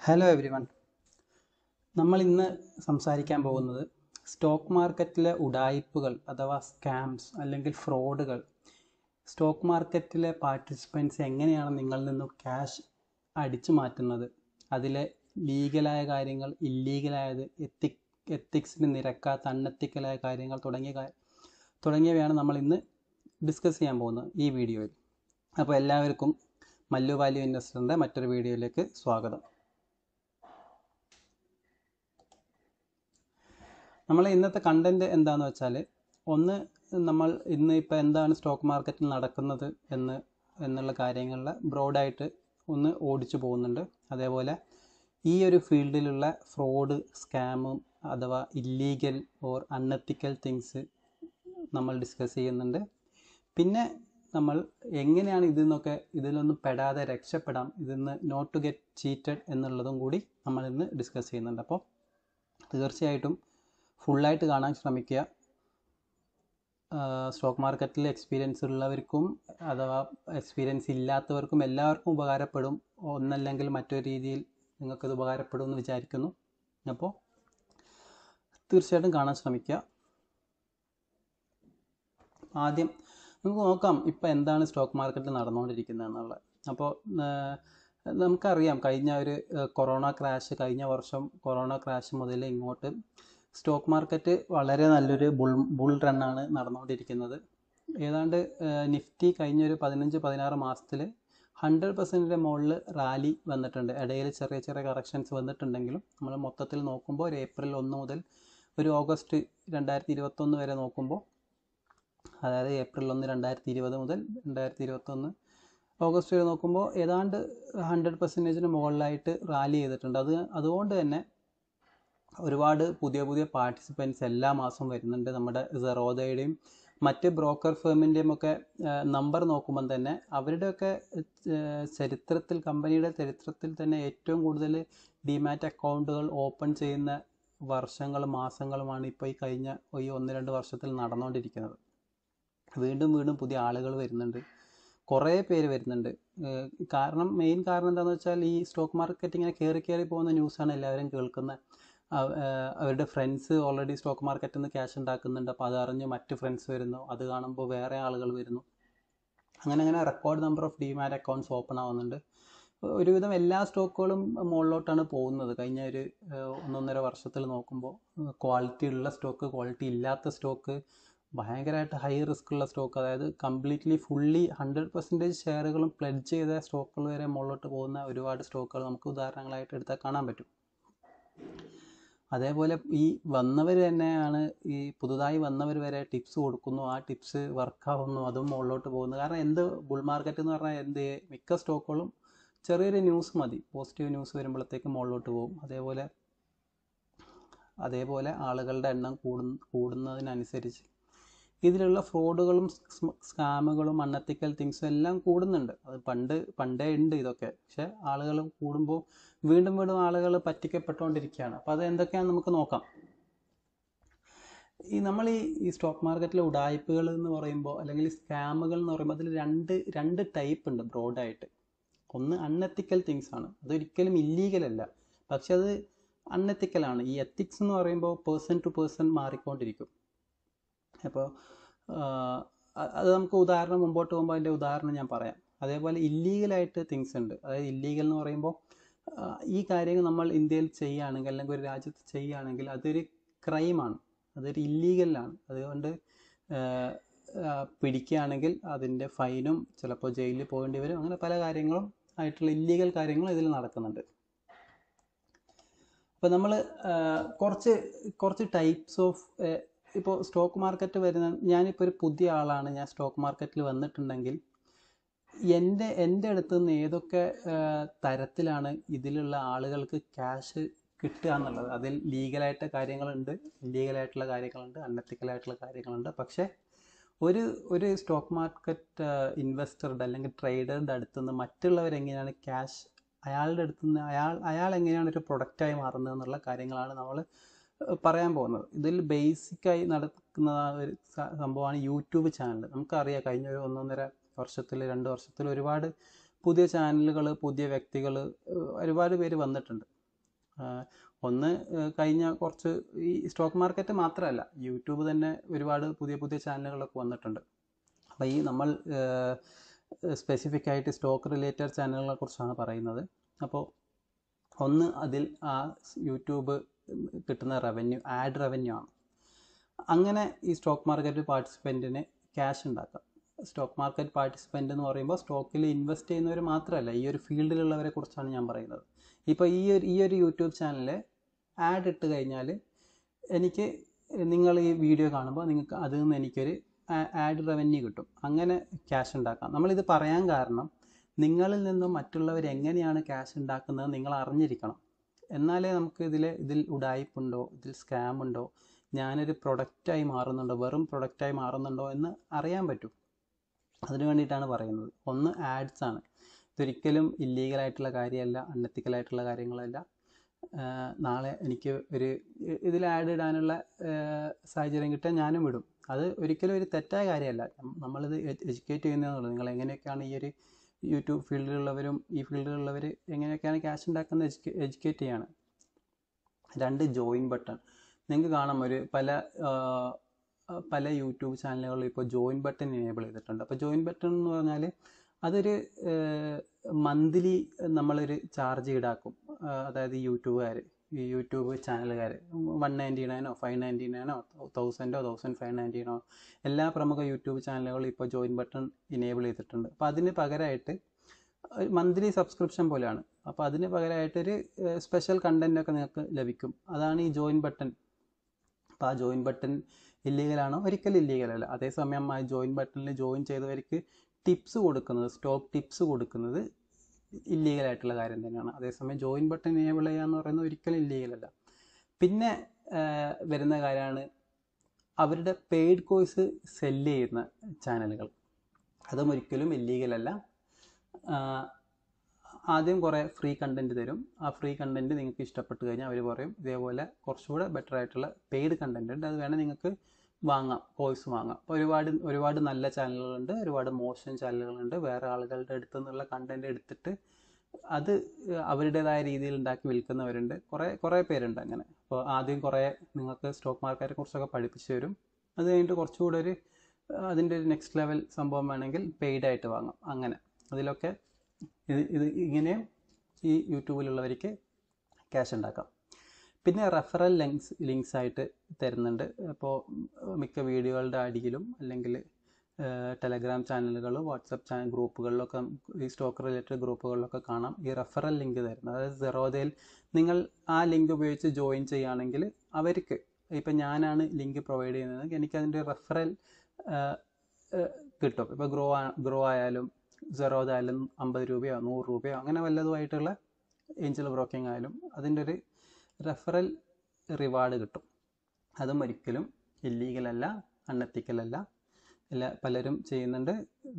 Hello everyone. നമ്മൾ ഇന്ന് സംസാരിക്കാൻ പോകുന്നത് സ്റ്റോക്ക് മാർക്കറ്റിലെ ഉഡായിപ്പുകൾ അഥവാ സ്കാംസ് അല്ലെങ്കിൽ ഫ്രോഡുകൾ. സ്റ്റോക്ക് മാർക്കറ്റിലെ പാർട്ടിസിപ്പൻസ് എങ്ങനെയാണ് നിങ്ങളിൽ നിന്നും ക്യാഷ് അടിച്ചു മാറ്റുന്നത്, അതിലെ ലീഗലായ കാര്യങ്ങൾ, ഇല്ലീഗലായത്, എത്തിക്സിന് നിരക്കാത്ത അൺഎത്തിക്കലായ കാര്യങ്ങൾ തുടങ്ങിയവയാണ് നമ്മൾ ഇന്ന് ഡിസ്കസ് ചെയ്യാൻ പോകുന്നത് ഈ വീഡിയോയിൽ. അപ്പോൾ എല്ലാവർക്കും മല്ലു വാല്യൂ ഇൻവെസ്റ്ററിൻ്റെ മറ്റൊരു വീഡിയോയിലേക്ക് സ്വാഗതം. നമ്മളെ ഇന്നത്തെ കണ്ടന്റ് എന്താണെന്ന് വെച്ചാൽ, ഒന്ന് നമ്മൾ ഇന്ന് ഇപ്പോൾ എന്താണ് സ്റ്റോക്ക് മാർക്കറ്റിൽ നടക്കുന്നത് എന്നുള്ള കാര്യങ്ങളിൽ ബ്രോഡായിട്ട് ഒന്ന് ഓടിച്ചു പോകുന്നുണ്ട്. അതേപോലെ ഈ ഒരു ഫീൽഡിലുള്ള ഫ്രോഡ്, സ്കാമും അഥവാ ഇല്ലീഗൽ ഓർ അൺഎത്തിക്കൽ തിങ്സ് നമ്മൾ ഡിസ്കസ് ചെയ്യുന്നുണ്ട്. പിന്നെ നമ്മൾ എങ്ങനെയാണ് ഇതിലൊന്നും പെടാതെ രക്ഷപ്പെടാം, ഇതിന്ന് നോട്ട് ടു ഗെറ്റ് ചീറ്റഡ് എന്നുള്ളതും കൂടി നമ്മൾ ഇന്ന് ഡിസ്കസ് ചെയ്യുന്നുണ്ട്. അപ്പോൾ തീർച്ചയായിട്ടും ഫുള്ളായിട്ട് കാണാൻ ശ്രമിക്കുക. സ്റ്റോക്ക് മാർക്കറ്റിൽ എക്സ്പീരിയൻസ് ഉള്ളവർക്കും അഥവാ എക്സ്പീരിയൻസ് ഇല്ലാത്തവർക്കും എല്ലാവർക്കും ഉപകാരപ്പെടും. ഒന്നല്ലെങ്കിൽ മറ്റൊരു രീതിയിൽ നിങ്ങൾക്കത് ഉപകാരപ്പെടും എന്ന് വിചാരിക്കുന്നു. അപ്പോൾ തീർച്ചയായിട്ടും കാണാൻ ശ്രമിക്കുക. ആദ്യം നമുക്ക് നോക്കാം ഇപ്പോൾ എന്താണ് സ്റ്റോക്ക് മാർക്കറ്റിൽ നടന്നുകൊണ്ടിരിക്കുന്നത് എന്നുള്ളത്. അപ്പോൾ നമുക്കറിയാം, കഴിഞ്ഞ വർഷം കൊറോണ ക്രാഷ് മുതൽ ഇങ്ങോട്ട് സ്റ്റോക്ക് മാർക്കറ്റ് വളരെ നല്ലൊരു ബുൾ റണ്ണാണ് നടന്നുകൊണ്ടിരിക്കുന്നത്. ഏതാണ്ട് നിഫ്റ്റി കഴിഞ്ഞൊരു 15-16 മാസത്തിൽ 100% മുകളിൽ റാലി വന്നിട്ടുണ്ട്. ഇടയിൽ ചെറിയ ചെറിയ കറക്ഷൻസ് വന്നിട്ടുണ്ടെങ്കിലും നമ്മൾ മൊത്തത്തിൽ നോക്കുമ്പോൾ ഒരു ഏപ്രിൽ 1 മുതൽ ഒരു ഓഗസ്റ്റ് 2021 വരെ നോക്കുമ്പോൾ, അതായത് ഏപ്രിൽ 1, 2020 മുതൽ 2021 ഓഗസ്റ്റ് വരെ നോക്കുമ്പോൾ ഏതാണ്ട് 100%-ന് മുകളിലായിട്ട് റാലി ചെയ്തിട്ടുണ്ട്. അതുകൊണ്ട് തന്നെ ഒരുപാട് പുതിയ പാർട്ടിസിപ്പൻസ് എല്ലാ മാസവും വരുന്നുണ്ട്. നമ്മുടെ സെറോദയുടെയും മറ്റ് ബ്രോക്കർ ഫേമിൻ്റെയും ഒക്കെ നമ്പർ നോക്കുമ്പം തന്നെ അവരുടെയൊക്കെ കമ്പനിയുടെ ചരിത്രത്തിൽ തന്നെ ഏറ്റവും കൂടുതൽ ഡിമാറ്റ് അക്കൗണ്ടുകൾ ഓപ്പൺ ചെയ്യുന്ന വർഷങ്ങളും മാസങ്ങളുമാണ് ഇപ്പോൾ ഈ കഴിഞ്ഞ 1-2 വർഷത്തിൽ നടന്നുകൊണ്ടിരിക്കുന്നത്. വീണ്ടും പുതിയ ആളുകൾ വരുന്നുണ്ട്, കുറേ പേര് വരുന്നുണ്ട്. മെയിൻ കാരണം എന്താണെന്ന് വെച്ചാൽ, ഈ സ്റ്റോക്ക് മാർക്കറ്റ് ഇങ്ങനെ കയറി പോകുന്ന ന്യൂസാണ് എല്ലാവരും കേൾക്കുന്നത്. അവരുടെ ഫ്രണ്ട്സ് ഓൾറെഡി സ്റ്റോക്ക് മാർക്കറ്റിൽ നിന്ന് ക്യാഷ് ഉണ്ടാക്കുന്നുണ്ട്. അപ്പോൾ അതറിഞ്ഞ് മറ്റ് ഫ്രണ്ട്സ് വരുന്നു, അത് കാണുമ്പോൾ വേറെ ആളുകൾ വരുന്നു. അങ്ങനെ record number of demat accounts open ആവുന്നുണ്ട്. ഒരുവിധം എല്ലാ സ്റ്റോക്കുകളും മുകളിലോട്ടാണ് പോകുന്നത്. കഴിഞ്ഞ ഒരു 1-1.5 വർഷത്തിൽ നോക്കുമ്പോൾ ക്വാളിറ്റി ഉള്ള സ്റ്റോക്ക്, ക്വാളിറ്റി ഇല്ലാത്ത സ്റ്റോക്ക്, ഭയങ്കരമായിട്ട് ഹൈ റിസ്ക് ഉള്ള സ്റ്റോക്ക്, അതായത് കംപ്ലീറ്റ്ലി ഫുള്ളി 100% ഷെയറുകളും പ്ലെഡ്ജ് ചെയ്ത സ്റ്റോക്കുകൾ വരെ മുകളിലോട്ട് പോകുന്ന ഒരുപാട് സ്റ്റോക്കുകൾ നമുക്ക് ഉദാഹരണങ്ങളായിട്ട് എടുത്താൽ കാണാൻ പറ്റും. അതേപോലെ ഈ വന്നവർ തന്നെയാണ്, ഈ പുതുതായി വന്നവർ വരെ ടിപ്സ് കൊടുക്കുന്നു, ആ ടിപ്സ് വർക്കാവുന്നു, അതും മുകളിലോട്ട് പോകുന്നു. കാരണം ബുൾ മാർക്കറ്റ് എന്ന് പറഞ്ഞാൽ മിക്ക സ്റ്റോക്കുകളും ചെറിയൊരു ന്യൂസ് മതി, പോസിറ്റീവ് ന്യൂസ് വരുമ്പോഴത്തേക്ക് മുകളിലോട്ട് പോകും. അതേപോലെ ആളുകളുടെ എണ്ണം കൂടുന്നതിനനുസരിച്ച് ഇതിലുള്ള ഫ്രോഡുകളും സ്കാമുകളും അൺഎത്തിക്കൽ തിങ്സും എല്ലാം കൂടുന്നുണ്ട്. അത് പണ്ടേ ഉണ്ട് ഇതൊക്കെ. പക്ഷെ ആളുകൾ കൂടുമ്പോൾ വീണ്ടും ആളുകൾ പറ്റിക്കപ്പെട്ടുകൊണ്ടിരിക്കുകയാണ്. അപ്പോൾ അത് എന്തൊക്കെയാണെന്ന് നമുക്ക് നോക്കാം. നമ്മൾ ഈ സ്റ്റോക്ക് മാർക്കറ്റിലെ ഉഡായിപ്പുകൾ എന്ന് പറയുമ്പോൾ, അല്ലെങ്കിൽ സ്കാമുകൾ എന്ന് പറയുമ്പോൾ, അതിൽ രണ്ട് ടൈപ്പ് ഉണ്ട് ബ്രോഡായിട്ട്. ഒന്ന് അൺഎത്തിക്കൽ തിങ്സ് ആണ്. അതൊരിക്കലും ഇല്ലീഗൽ അല്ല, പക്ഷെ അത് അൺഎത്തിക്കലാണ്. ഈ എത്തിക്സ് എന്ന് പറയുമ്പോൾ പേഴ്സൺ ടു പേഴ്സൺ മാറിക്കൊണ്ടിരിക്കും. അപ്പോൾ അത് നമുക്ക് മുമ്പോട്ട് പോകുമ്പോൾ അതിൻ്റെ ഉദാഹരണം ഞാൻ പറയാം. അതേപോലെ ഇല്ലീഗലായിട്ട് തിങ്സ് ഉണ്ട്. അതായത് ഇല്ലീഗൽ എന്ന് പറയുമ്പോൾ, ഈ കാര്യങ്ങൾ നമ്മൾ ഇന്ത്യയിൽ ചെയ്യുകയാണെങ്കിൽ, അല്ലെങ്കിൽ ഒരു രാജ്യത്ത് ചെയ്യുകയാണെങ്കിൽ അതൊരു ക്രൈമാണ്, അതൊരു ഇല്ലീഗലാണ്. അതുകൊണ്ട് പിടിക്കുകയാണെങ്കിൽ അതിൻ്റെ ഫൈനും ചിലപ്പോൾ ജയിലിൽ പോകേണ്ടി വരും. അങ്ങനെ പല കാര്യങ്ങളും ആയിട്ടുള്ള ഇല്ലീഗൽ കാര്യങ്ങളും ഇതിൽ നടക്കുന്നുണ്ട്. അപ്പോൾ നമ്മൾ കുറച്ച് ടൈപ്സ് ഓഫ്, ഇപ്പോൾ സ്റ്റോക്ക് മാർക്കറ്റ് ഞാനിപ്പോൾ ഒരു പുതിയ ആളാണ്, ഞാൻ സ്റ്റോക്ക് മാർക്കറ്റിൽ വന്നിട്ടുണ്ടെങ്കിൽ എൻ്റെ അടുത്ത് നിന്ന് ഏതൊക്കെ തരത്തിലാണ് ഇതിലുള്ള ആളുകൾക്ക് ക്യാഷ് കിട്ടുക എന്നുള്ളത്. അതിൽ ലീഗലായിട്ട് കാര്യങ്ങളുണ്ട്, ഇല്ലീഗലായിട്ടുള്ള കാര്യങ്ങളുണ്ട്, അൺഎത്തിക്കലായിട്ടുള്ള കാര്യങ്ങളുണ്ട്. പക്ഷേ ഒരു സ്റ്റോക്ക് മാർക്കറ്റ് ഇൻവെസ്റ്ററുടെ അല്ലെങ്കിൽ ട്രേഡറുടെ അടുത്ത് നിന്ന് മറ്റുള്ളവരെങ്ങനെയാണ് ക്യാഷ് അയാളുടെ അടുത്ത് നിന്ന് അയാൾ എങ്ങനെയാണ് ഒരു പ്രൊഡക്റ്റായി മാറുന്നത് എന്നുള്ള കാര്യങ്ങളാണ് നമ്മൾ പറയാൻ പോകുന്നത്. ഇതിൽ ബേസിക്കായി നടക്കുന്ന ഒരു സംഭവമാണ് യൂട്യൂബ് ചാനൽ. നമുക്കറിയാം, കഴിഞ്ഞ ഒരു 1-1.5 വർഷത്തിൽ 2 വർഷത്തിൽ ഒരുപാട് പുതിയ ചാനലുകൾ, പുതിയ വ്യക്തികൾ, ഒരുപാട് പേര് വന്നിട്ടുണ്ട്. ഒന്ന് കഴിഞ്ഞ കുറച്ച് ഈ സ്റ്റോക്ക് മാർക്കറ്റ് മാത്രമല്ല, യൂട്യൂബ് തന്നെ ഒരുപാട് പുതിയ പുതിയ ചാനലുകളൊക്കെ വന്നിട്ടുണ്ട്. അപ്പോൾ ഈ നമ്മൾ സ്പെസിഫിക് ആയിട്ട് സ്റ്റോക്ക് റിലേറ്റഡ് ചാനലുകളെ കുറിച്ചാണ് പറയുന്നത്. അപ്പോൾ ഒന്ന് അതിൽ ആ യൂട്യൂബ് കിട്ടുന്ന റവന്യൂ ആഡ് റവന്യൂ ആണ്. അങ്ങനെ ഈ സ്റ്റോക്ക് മാർക്കറ്റ് പാർട്ടിസിപ്പൻറ്റിന് ക്യാഷ് ഉണ്ടാക്കാം. സ്റ്റോക്ക് മാർക്കറ്റ് പാർട്ടിസിപ്പൻ്റ് എന്ന് പറയുമ്പോൾ സ്റ്റോക്കിൽ ഇൻവെസ്റ്റ് ചെയ്യുന്നവർ മാത്രമല്ല, ഈ ഒരു ഫീൽഡിലുള്ളവരെ കുറിച്ചാണ് ഞാൻ പറയുന്നത്. ഇപ്പോൾ ഈ ഒരു യൂട്യൂബ് ചാനലിൽ ആഡ് ഇട്ട് കഴിഞ്ഞാൽ എനിക്ക് നിങ്ങൾ ഈ വീഡിയോ കാണുമ്പോൾ നിങ്ങൾക്ക് അതിൽ നിന്ന് എനിക്കൊരു ആഡ് റവന്യൂ കിട്ടും. അങ്ങനെ ക്യാഷ് ഉണ്ടാക്കാം. നമ്മളിത് പറയാൻ കാരണം നിങ്ങളിൽ നിന്നും മറ്റുള്ളവർ എങ്ങനെയാണ് ക്യാഷ് ഉണ്ടാക്കുന്നത് നിങ്ങൾ അറിഞ്ഞിരിക്കണം. എന്നാലേ നമുക്ക് ഇതിൽ ഉഡായിപ്പുണ്ടോ, ഇതിൽ സ്കാം ഉണ്ടോ, ഞാനൊരു പ്രൊഡക്റ്റായി മാറുന്നുണ്ടോ, വെറും പ്രൊഡക്റ്റായി മാറുന്നുണ്ടോ എന്ന് അറിയാൻ പറ്റും. അതിനു വേണ്ടിയിട്ടാണ് പറയുന്നത്. ഒന്ന് ആഡ്സ് ആണ്. ഇതൊരിക്കലും ഇല്ലീഗലായിട്ടുള്ള കാര്യമല്ല, അൺഎത്തിക്കലായിട്ടുള്ള കാര്യങ്ങളല്ല. നാളെ എനിക്ക് ഇതിൽ ആഡ് ഇടാനുള്ള സാഹചര്യം കിട്ടാൻ ഞാനും വിടും. അത് ഒരിക്കലും ഒരു തെറ്റായ കാര്യമല്ല. നമ്മളിത് എഡ്യൂക്കേറ്റ് ചെയ്യുന്നതെന്നുള്ളൂ. നിങ്ങൾ എങ്ങനെയൊക്കെയാണ് ഈ ഒരു യൂട്യൂബ് ഫീൽഡിലുള്ളവരും ഈ ഫീൽഡിലുള്ളവർ എങ്ങനെയൊക്കെയാണ് ക്യാഷ് ഉണ്ടാക്കുന്നത് എഡ്യൂക്കേറ്റ് ചെയ്യാണ്. 2, ജോയിൻ ബട്ടൺ. നിങ്ങൾക്ക് കാണാം പല യൂട്യൂബ് ചാനലുകളിൽ ഇപ്പോൾ ജോയിൻ ബട്ടൺ എനേബിൾ ചെയ്തിട്ടുണ്ട്. അപ്പോൾ ജോയിൻ ബട്ടൺ എന്ന് പറഞ്ഞാൽ അതൊരു മന്ത്ലി നമ്മളൊരു ചാർജ് ഈടാക്കും. അതായത് ഈ യൂട്യൂബ് ചാനലുകാർ 199 599 1000 1599 എല്ലാ പ്രമുഖ യൂട്യൂബ് ചാനലുകളും ഇപ്പോൾ ജോയിൻ ബട്ടൺ ഇനേബിൾ ചെയ്തിട്ടുണ്ട്. അപ്പോൾ അതിന് പകരമായിട്ട് മന്ത്ലി സബ്സ്ക്രിപ്ഷൻ പോലെയാണ്. അപ്പോൾ അതിന് പകരമായിട്ടൊരു സ്പെഷ്യൽ കണ്ടൻറ്റൊക്കെ നിങ്ങൾക്ക് ലഭിക്കും. അതാണ് ഈ ജോയിൻ ബട്ടൺ. അപ്പോൾ ആ ജോയിൻ ബട്ടൺ ഇല്ലീഗലാണോ? ഒരിക്കലും ഇല്ലീഗലല്ല. അതേസമയം ആ ജോയിൻ ബട്ടണിൽ ജോയിൻ ചെയ്തവർക്ക് സ്റ്റോക്ക് ടിപ്സ് കൊടുക്കുന്നത് ഇല്ലീഗലായിട്ടുള്ള കാര്യം തന്നെയാണ്. അതേസമയം ജോയിൻ ബട്ടൺ എനേബിൾ ചെയ്യുക എന്ന് പറയുന്നത് ഒരിക്കലും ഇല്ലീഗലല്ല. പിന്നെ വരുന്ന കാര്യമാണ് അവരുടെ പെയ്ഡ് കോഴ്സ് സെല്ല് ചെയ്യുന്ന ചാനലുകൾ. അതും ഒരിക്കലും ഇല്ലീഗലല്ല. ആദ്യം കുറേ ഫ്രീ കണ്ടൻറ്റ് തരും. ആ ഫ്രീ കണ്ടൻറ്റ് നിങ്ങൾക്ക് ഇഷ്ടപ്പെട്ട് കഴിഞ്ഞാൽ അവർ പറയും ഇതേപോലെ കുറച്ചുകൂടെ ബെറ്റർ ആയിട്ടുള്ള പെയ്ഡ് കണ്ടൻറ്റ് ഉണ്ട്, അത് വേണേൽ നിങ്ങൾക്ക് വാങ്ങാം, കോഴ്സ് വാങ്ങാം. അപ്പോൾ ഒരുപാട് നല്ല ചാനലുകളുണ്ട്, ഒരുപാട് മോശം ചാനലുകളുണ്ട്. വേറെ ആളുകളുടെ അടുത്ത് നിന്നുള്ള കണ്ടൻറ്റ് എടുത്തിട്ട് അത് അവരുടേതായ രീതിയിൽ ഉണ്ടാക്കി വിൽക്കുന്നവരുണ്ട്. കുറേ പേരുണ്ട് അങ്ങനെ. അപ്പോൾ ആദ്യം കുറേ നിങ്ങൾക്ക് സ്റ്റോക്ക് മാർക്കറ്റിനെ കുറിച്ചൊക്കെ പഠിപ്പിച്ചു തരും. അത് കഴിഞ്ഞിട്ട് കുറച്ചുകൂടെ അതിൻ്റെ ഒരു നെക്സ്റ്റ് ലെവൽ സംഭവം വേണമെങ്കിൽ പെയ്ഡായിട്ട് വാങ്ങാം. അങ്ങനെ അതിലൊക്കെ ഇങ്ങനെ ഈ യൂട്യൂബിലുള്ളവർക്ക് ക്യാഷ് ഉണ്ടാക്കാം. പിന്നെ റെഫറൽ ലിങ്ക്സ് ആയിട്ട് തരുന്നുണ്ട്. അപ്പോൾ മിക്ക വീഡിയോകളുടെ അടിയിലും അല്ലെങ്കിൽ ടെലഗ്രാം ചാനലുകൾ, വാട്സപ്പ് ചാനൽ ഗ്രൂപ്പുകളിലൊക്കെ, ഈ സ്റ്റോക്ക് റിലേറ്റഡ് ഗ്രൂപ്പുകളിലൊക്കെ കാണാം ഈ റെഫറൽ ലിങ്ക് തരുന്നത്. അതായത് സെറോദയിൽ നിങ്ങൾ ആ ലിങ്ക് ഉപയോഗിച്ച് ജോയിൻ ചെയ്യുകയാണെങ്കിൽ അവർക്ക്, ഇപ്പം ഞാനാണ് ലിങ്ക് പ്രൊവൈഡ് ചെയ്യുന്നത്, എനിക്കതിൻ്റെ റെഫറൽ കിട്ടും. ഇപ്പോൾ ഗ്രോ ആയാലും സെറോദ ആയാലും 50 രൂപയോ 100 രൂപയോ അങ്ങനെ വല്ലതുമായിട്ടുള്ള ഏഞ്ചൽ ബ്രോക്കിംഗ് ആയാലും അതിൻ്റെ ഒരു റെഫറൽ റിവാർഡ് കിട്ടും. അതും ഒരിക്കലും ഇല്ലീഗലല്ല, അൺഎത്തിക്കലല്ല. പലരും ചെയ്യുന്നുണ്ട്.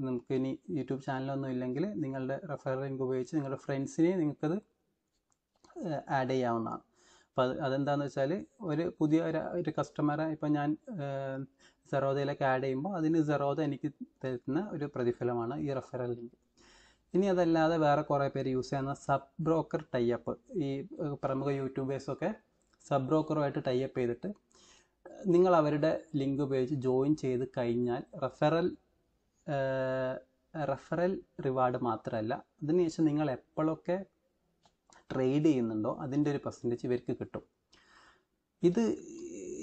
നമുക്ക് ഇനി യൂട്യൂബ് ചാനലൊന്നും ഇല്ലെങ്കിൽ നിങ്ങളുടെ റെഫറൽ ലിങ്ക് ഉപയോഗിച്ച് നിങ്ങളുടെ ഫ്രണ്ട്സിനെ നിങ്ങൾക്കത് ആഡ് ചെയ്യാവുന്നതാണ്. അപ്പോൾ അതെന്താണെന്ന് വെച്ചാൽ പുതിയ ഒരു കസ്റ്റമറെ ഇപ്പോൾ ഞാൻ സെറോദയിലേക്ക് ആഡ് ചെയ്യുമ്പോൾ അതിന് സെറോദ എനിക്ക് തരുന്ന ഒരു പ്രതിഫലമാണ് ഈ റെഫറൽ ലിങ്ക്. ഇനി അതല്ലാതെ വേറെ കുറേ പേര് യൂസ് ചെയ്യുന്ന സബ് ബ്രോക്കർ ടൈപ്പ്. ഈ പ്രമുഖ യൂട്യൂബേഴ്സൊക്കെ സബ് ബ്രോക്കറുമായിട്ട് ടൈപ്പ് ചെയ്തിട്ട് നിങ്ങൾ അവരുടെ ലിങ്ക് ഉപയോഗിച്ച് ജോയിൻ ചെയ്ത് കഴിഞ്ഞാൽ റെഫറൽ റിവാർഡ് മാത്രമല്ല, അതിനുശേഷം നിങ്ങൾ എപ്പോഴൊക്കെ ട്രേഡ് ചെയ്യുന്നുണ്ടോ അതിൻ്റെ ഒരു പെർസെൻറ്റേജ് ഇവർക്ക് കിട്ടും.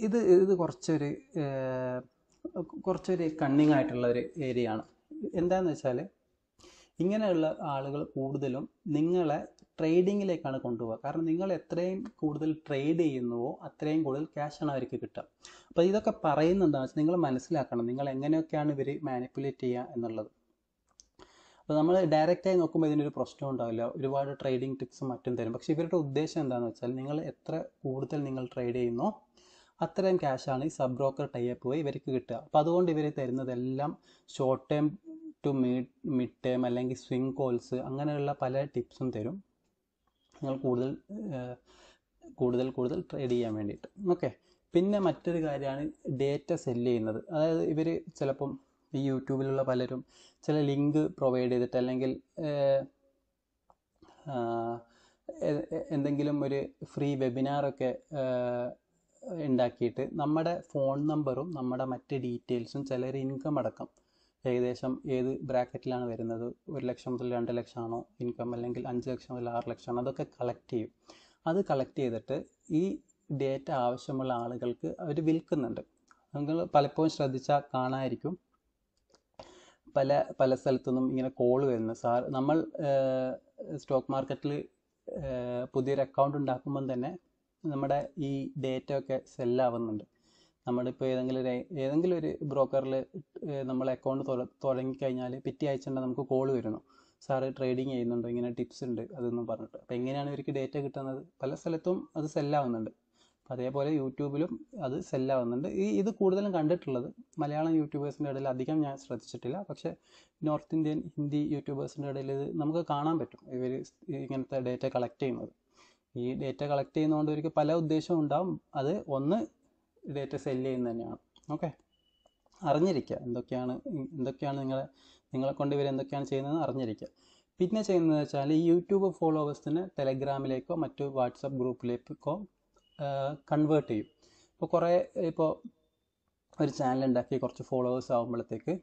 ഇത് കുറച്ചൊരു കണ്ണിങ് ആയിട്ടുള്ള ഒരു ഏരിയ ആണ്. എന്താണെന്ന് വെച്ചാൽ ഇങ്ങനെയുള്ള ആളുകൾ കൂടുതലും നിങ്ങളെ ട്രേഡിങ്ങിലേക്കാണ് കൊണ്ടുപോകുക. കാരണം നിങ്ങൾ എത്രയും കൂടുതൽ ട്രേഡ് ചെയ്യുന്നുവോ അത്രയും കൂടുതൽ ക്യാഷാണ് അവർക്ക് കിട്ടുക. അപ്പോൾ ഇതൊക്കെ പറയുന്നത് എന്താണെന്ന് വെച്ചാൽ നിങ്ങൾ മനസ്സിലാക്കണം നിങ്ങൾ എങ്ങനെയൊക്കെയാണ് ഇവർ മാനിപ്പുലേറ്റ് ചെയ്യുക എന്നുള്ളത്. അപ്പോൾ നമ്മൾ ഡയറക്റ്റായി നോക്കുമ്പോൾ ഇതിനൊരു പ്രശ്നം ഉണ്ടാവില്ല. ഒരുപാട് ട്രേഡിംഗ് ടിപ്സും മറ്റും തരും. പക്ഷേ ഇവരുടെ ഉദ്ദേശം എന്താണെന്ന് വെച്ചാൽ നിങ്ങൾ എത്ര കൂടുതൽ നിങ്ങൾ ട്രേഡ് ചെയ്യുന്നോ അത്രയും ക്യാഷാണ് ഈ സബ് ബ്രോക്കർ ടൈപ്പ് വഴി ഇവർക്ക് കിട്ടുക. അപ്പോൾ അതുകൊണ്ട് ഇവർ തരുന്നതെല്ലാം short term to mid term അല്ലെങ്കിൽ സ്വിംഗ് കോൾസ് അങ്ങനെയുള്ള പല ടിപ്സും തരും നിങ്ങൾ കൂടുതൽ ട്രേഡ് ചെയ്യാൻ വേണ്ടിയിട്ട്. ഓക്കെ. പിന്നെ മറ്റൊരു കാര്യമാണ് ഡേറ്റ സെല്ല് ചെയ്യുന്നത്. അതായത് ഇവർ ചിലപ്പം ഈ യൂട്യൂബിലുള്ള പലരും ചില ലിങ്ക് പ്രൊവൈഡ് ചെയ്തിട്ട് അല്ലെങ്കിൽ എന്തെങ്കിലും ഒരു ഫ്രീ വെബിനാറൊക്കെ ഉണ്ടാക്കിയിട്ട് നമ്മുടെ ഫോൺ നമ്പറും നമ്മുടെ മറ്റ് ഡീറ്റെയിൽസും ചിലർ ഇൻകം അടക്കം ഏകദേശം ഏത് ബ്രാക്കറ്റിലാണ് വരുന്നത്, 1 ലക്ഷം മുതൽ 2 ലക്ഷമാണോ ഇൻകം, അല്ലെങ്കിൽ 5 ലക്ഷം മുതൽ 6 ലക്ഷമാണോ, അതൊക്കെ കളക്ട് ചെയ്യും. അത് കളക്ട് ചെയ്തിട്ട് ഈ ഡേറ്റ ആവശ്യമുള്ള ആളുകൾക്ക് അവർ വിൽക്കുന്നുണ്ട്. നിങ്ങൾ പലപ്പോഴും ശ്രദ്ധിച്ചാൽ കാണാമായിരിക്കും, പല സ്ഥലത്തുനിന്നും ഇങ്ങനെ കോൾ വരുന്നു. സാർ, നമ്മൾ സ്റ്റോക്ക് മാർക്കറ്റിൽ പുതിയൊരു അക്കൗണ്ട് ഉണ്ടാക്കുമ്പം തന്നെ നമ്മുടെ ഈ ഡേറ്റ ഒക്കെ സെല്ലാവുന്നുണ്ട്. നമ്മളിപ്പോൾ ഏതെങ്കിലും ഒരു ബ്രോക്കറിൽ നമ്മൾ അക്കൗണ്ട് തുടങ്ങിക്കഴിഞ്ഞാൽ പിറ്റേ ആഴ്ച നമുക്ക് കോൾ വരുന്നു, സാറ് ട്രേഡിങ് ചെയ്യുന്നുണ്ടോ, ഇങ്ങനെ ടിപ്സ് ഉണ്ട് അതൊന്നും പറഞ്ഞിട്ട്. അപ്പോൾ എങ്ങനെയാണ് ഇവർക്ക് ഡേറ്റ കിട്ടുന്നത്? പല സ്ഥലത്തും അത് സെല്ലാവുന്നുണ്ട്. അതേപോലെ യൂട്യൂബിലും അത് സെല്ലാവുന്നുണ്ട്. ഇത് കൂടുതലും കണ്ടിട്ടുള്ളത് മലയാളം യൂട്യൂബേഴ്സിൻ്റെ ഇടയിൽ അധികം ഞാൻ ശ്രദ്ധിച്ചിട്ടില്ല. പക്ഷേ നോർത്ത് ഇന്ത്യൻ ഹിന്ദി യൂട്യൂബേഴ്സിൻ്റെ ഇടയിൽ ഇത് നമുക്ക് കാണാൻ പറ്റും, ഇവർ ഇങ്ങനത്തെ ഡേറ്റ കളക്ട് ചെയ്യുന്നത്. ഈ ഡേറ്റ കളക്ട് ചെയ്യുന്നതുകൊണ്ട് ഇവർക്ക് പല ഉദ്ദേശവും ഉണ്ടാവും. അത് ഒന്ന് ഡേറ്റ സെല്ല് ചെയ്യുന്നത് തന്നെയാണ്. ഓക്കെ, അറിഞ്ഞിരിക്കുക എന്തൊക്കെയാണ് നിങ്ങളെ കൊണ്ട് ഇവർ എന്തൊക്കെയാണ് ചെയ്യുന്നതെന്ന് അറിഞ്ഞിരിക്കുക. പിന്നെ ചെയ്യുന്നതെന്ന് വെച്ചാൽ ഈ യൂട്യൂബ് ഫോളോവേഴ്സിന് ടെലഗ്രാമിലേക്കോ മറ്റു വാട്സപ്പ് ഗ്രൂപ്പിലേക്കോ കൺവേർട്ട് ചെയ്യും. ഇപ്പോൾ ഒരു ചാനൽ ഉണ്ടാക്കി കുറച്ച് ഫോളോവേഴ്സ് ആകുമ്പോഴത്തേക്ക്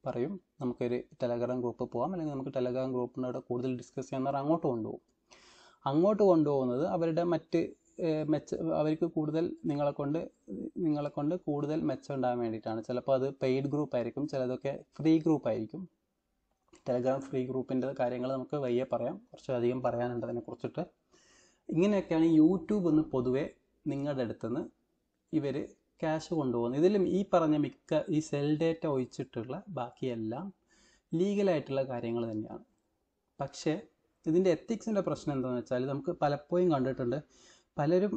പറയും നമുക്കൊരു ടെലഗ്രാം ഗ്രൂപ്പ് പോകാം, അല്ലെങ്കിൽ നമുക്ക് ടെലഗ്രാം ഗ്രൂപ്പിനോട് കൂടുതൽ ഡിസ്കസ് ചെയ്യാൻ അങ്ങോട്ട് കൊണ്ടുപോകുന്നത് അവരുടെ അവർക്ക് കൂടുതൽ നിങ്ങളെ കൊണ്ട് കൂടുതൽ മെച്ചം ഉണ്ടാകാൻ വേണ്ടിയിട്ടാണ്. ചിലപ്പോൾ അത് പെയ്ഡ് ഗ്രൂപ്പ് ആയിരിക്കും, ചിലതൊക്കെ ഫ്രീ ഗ്രൂപ്പ് ആയിരിക്കും. ടെലഗ്രാം ഫ്രീ ഗ്രൂപ്പിൻ്റെ കാര്യങ്ങൾ നമുക്ക് വയ്യെ പറയാം, കുറച്ചധികം പറയാനുണ്ട് അതിനെക്കുറിച്ചിട്ട്. ഇങ്ങനെയൊക്കെയാണ് യൂട്യൂബ് എന്ന് പൊതുവെ നിങ്ങളുടെ അടുത്തുനിന്ന് ഇവർ ക്യാഷ് കൊണ്ടുപോകുന്നത്. ഇതിലും ഈ പറഞ്ഞ ഈ സെൽ ഡേറ്റ ഒഴിച്ചിട്ടുള്ള ബാക്കിയെല്ലാം ലീഗലായിട്ടുള്ള കാര്യങ്ങൾ തന്നെയാണ്. പക്ഷേ ഇതിൻ്റെ എത്തിക്സിൻ്റെ പ്രശ്നം എന്താണെന്ന് വെച്ചാൽ, നമുക്ക് പലപ്പോഴും കണ്ടിട്ടുണ്ട് പലരും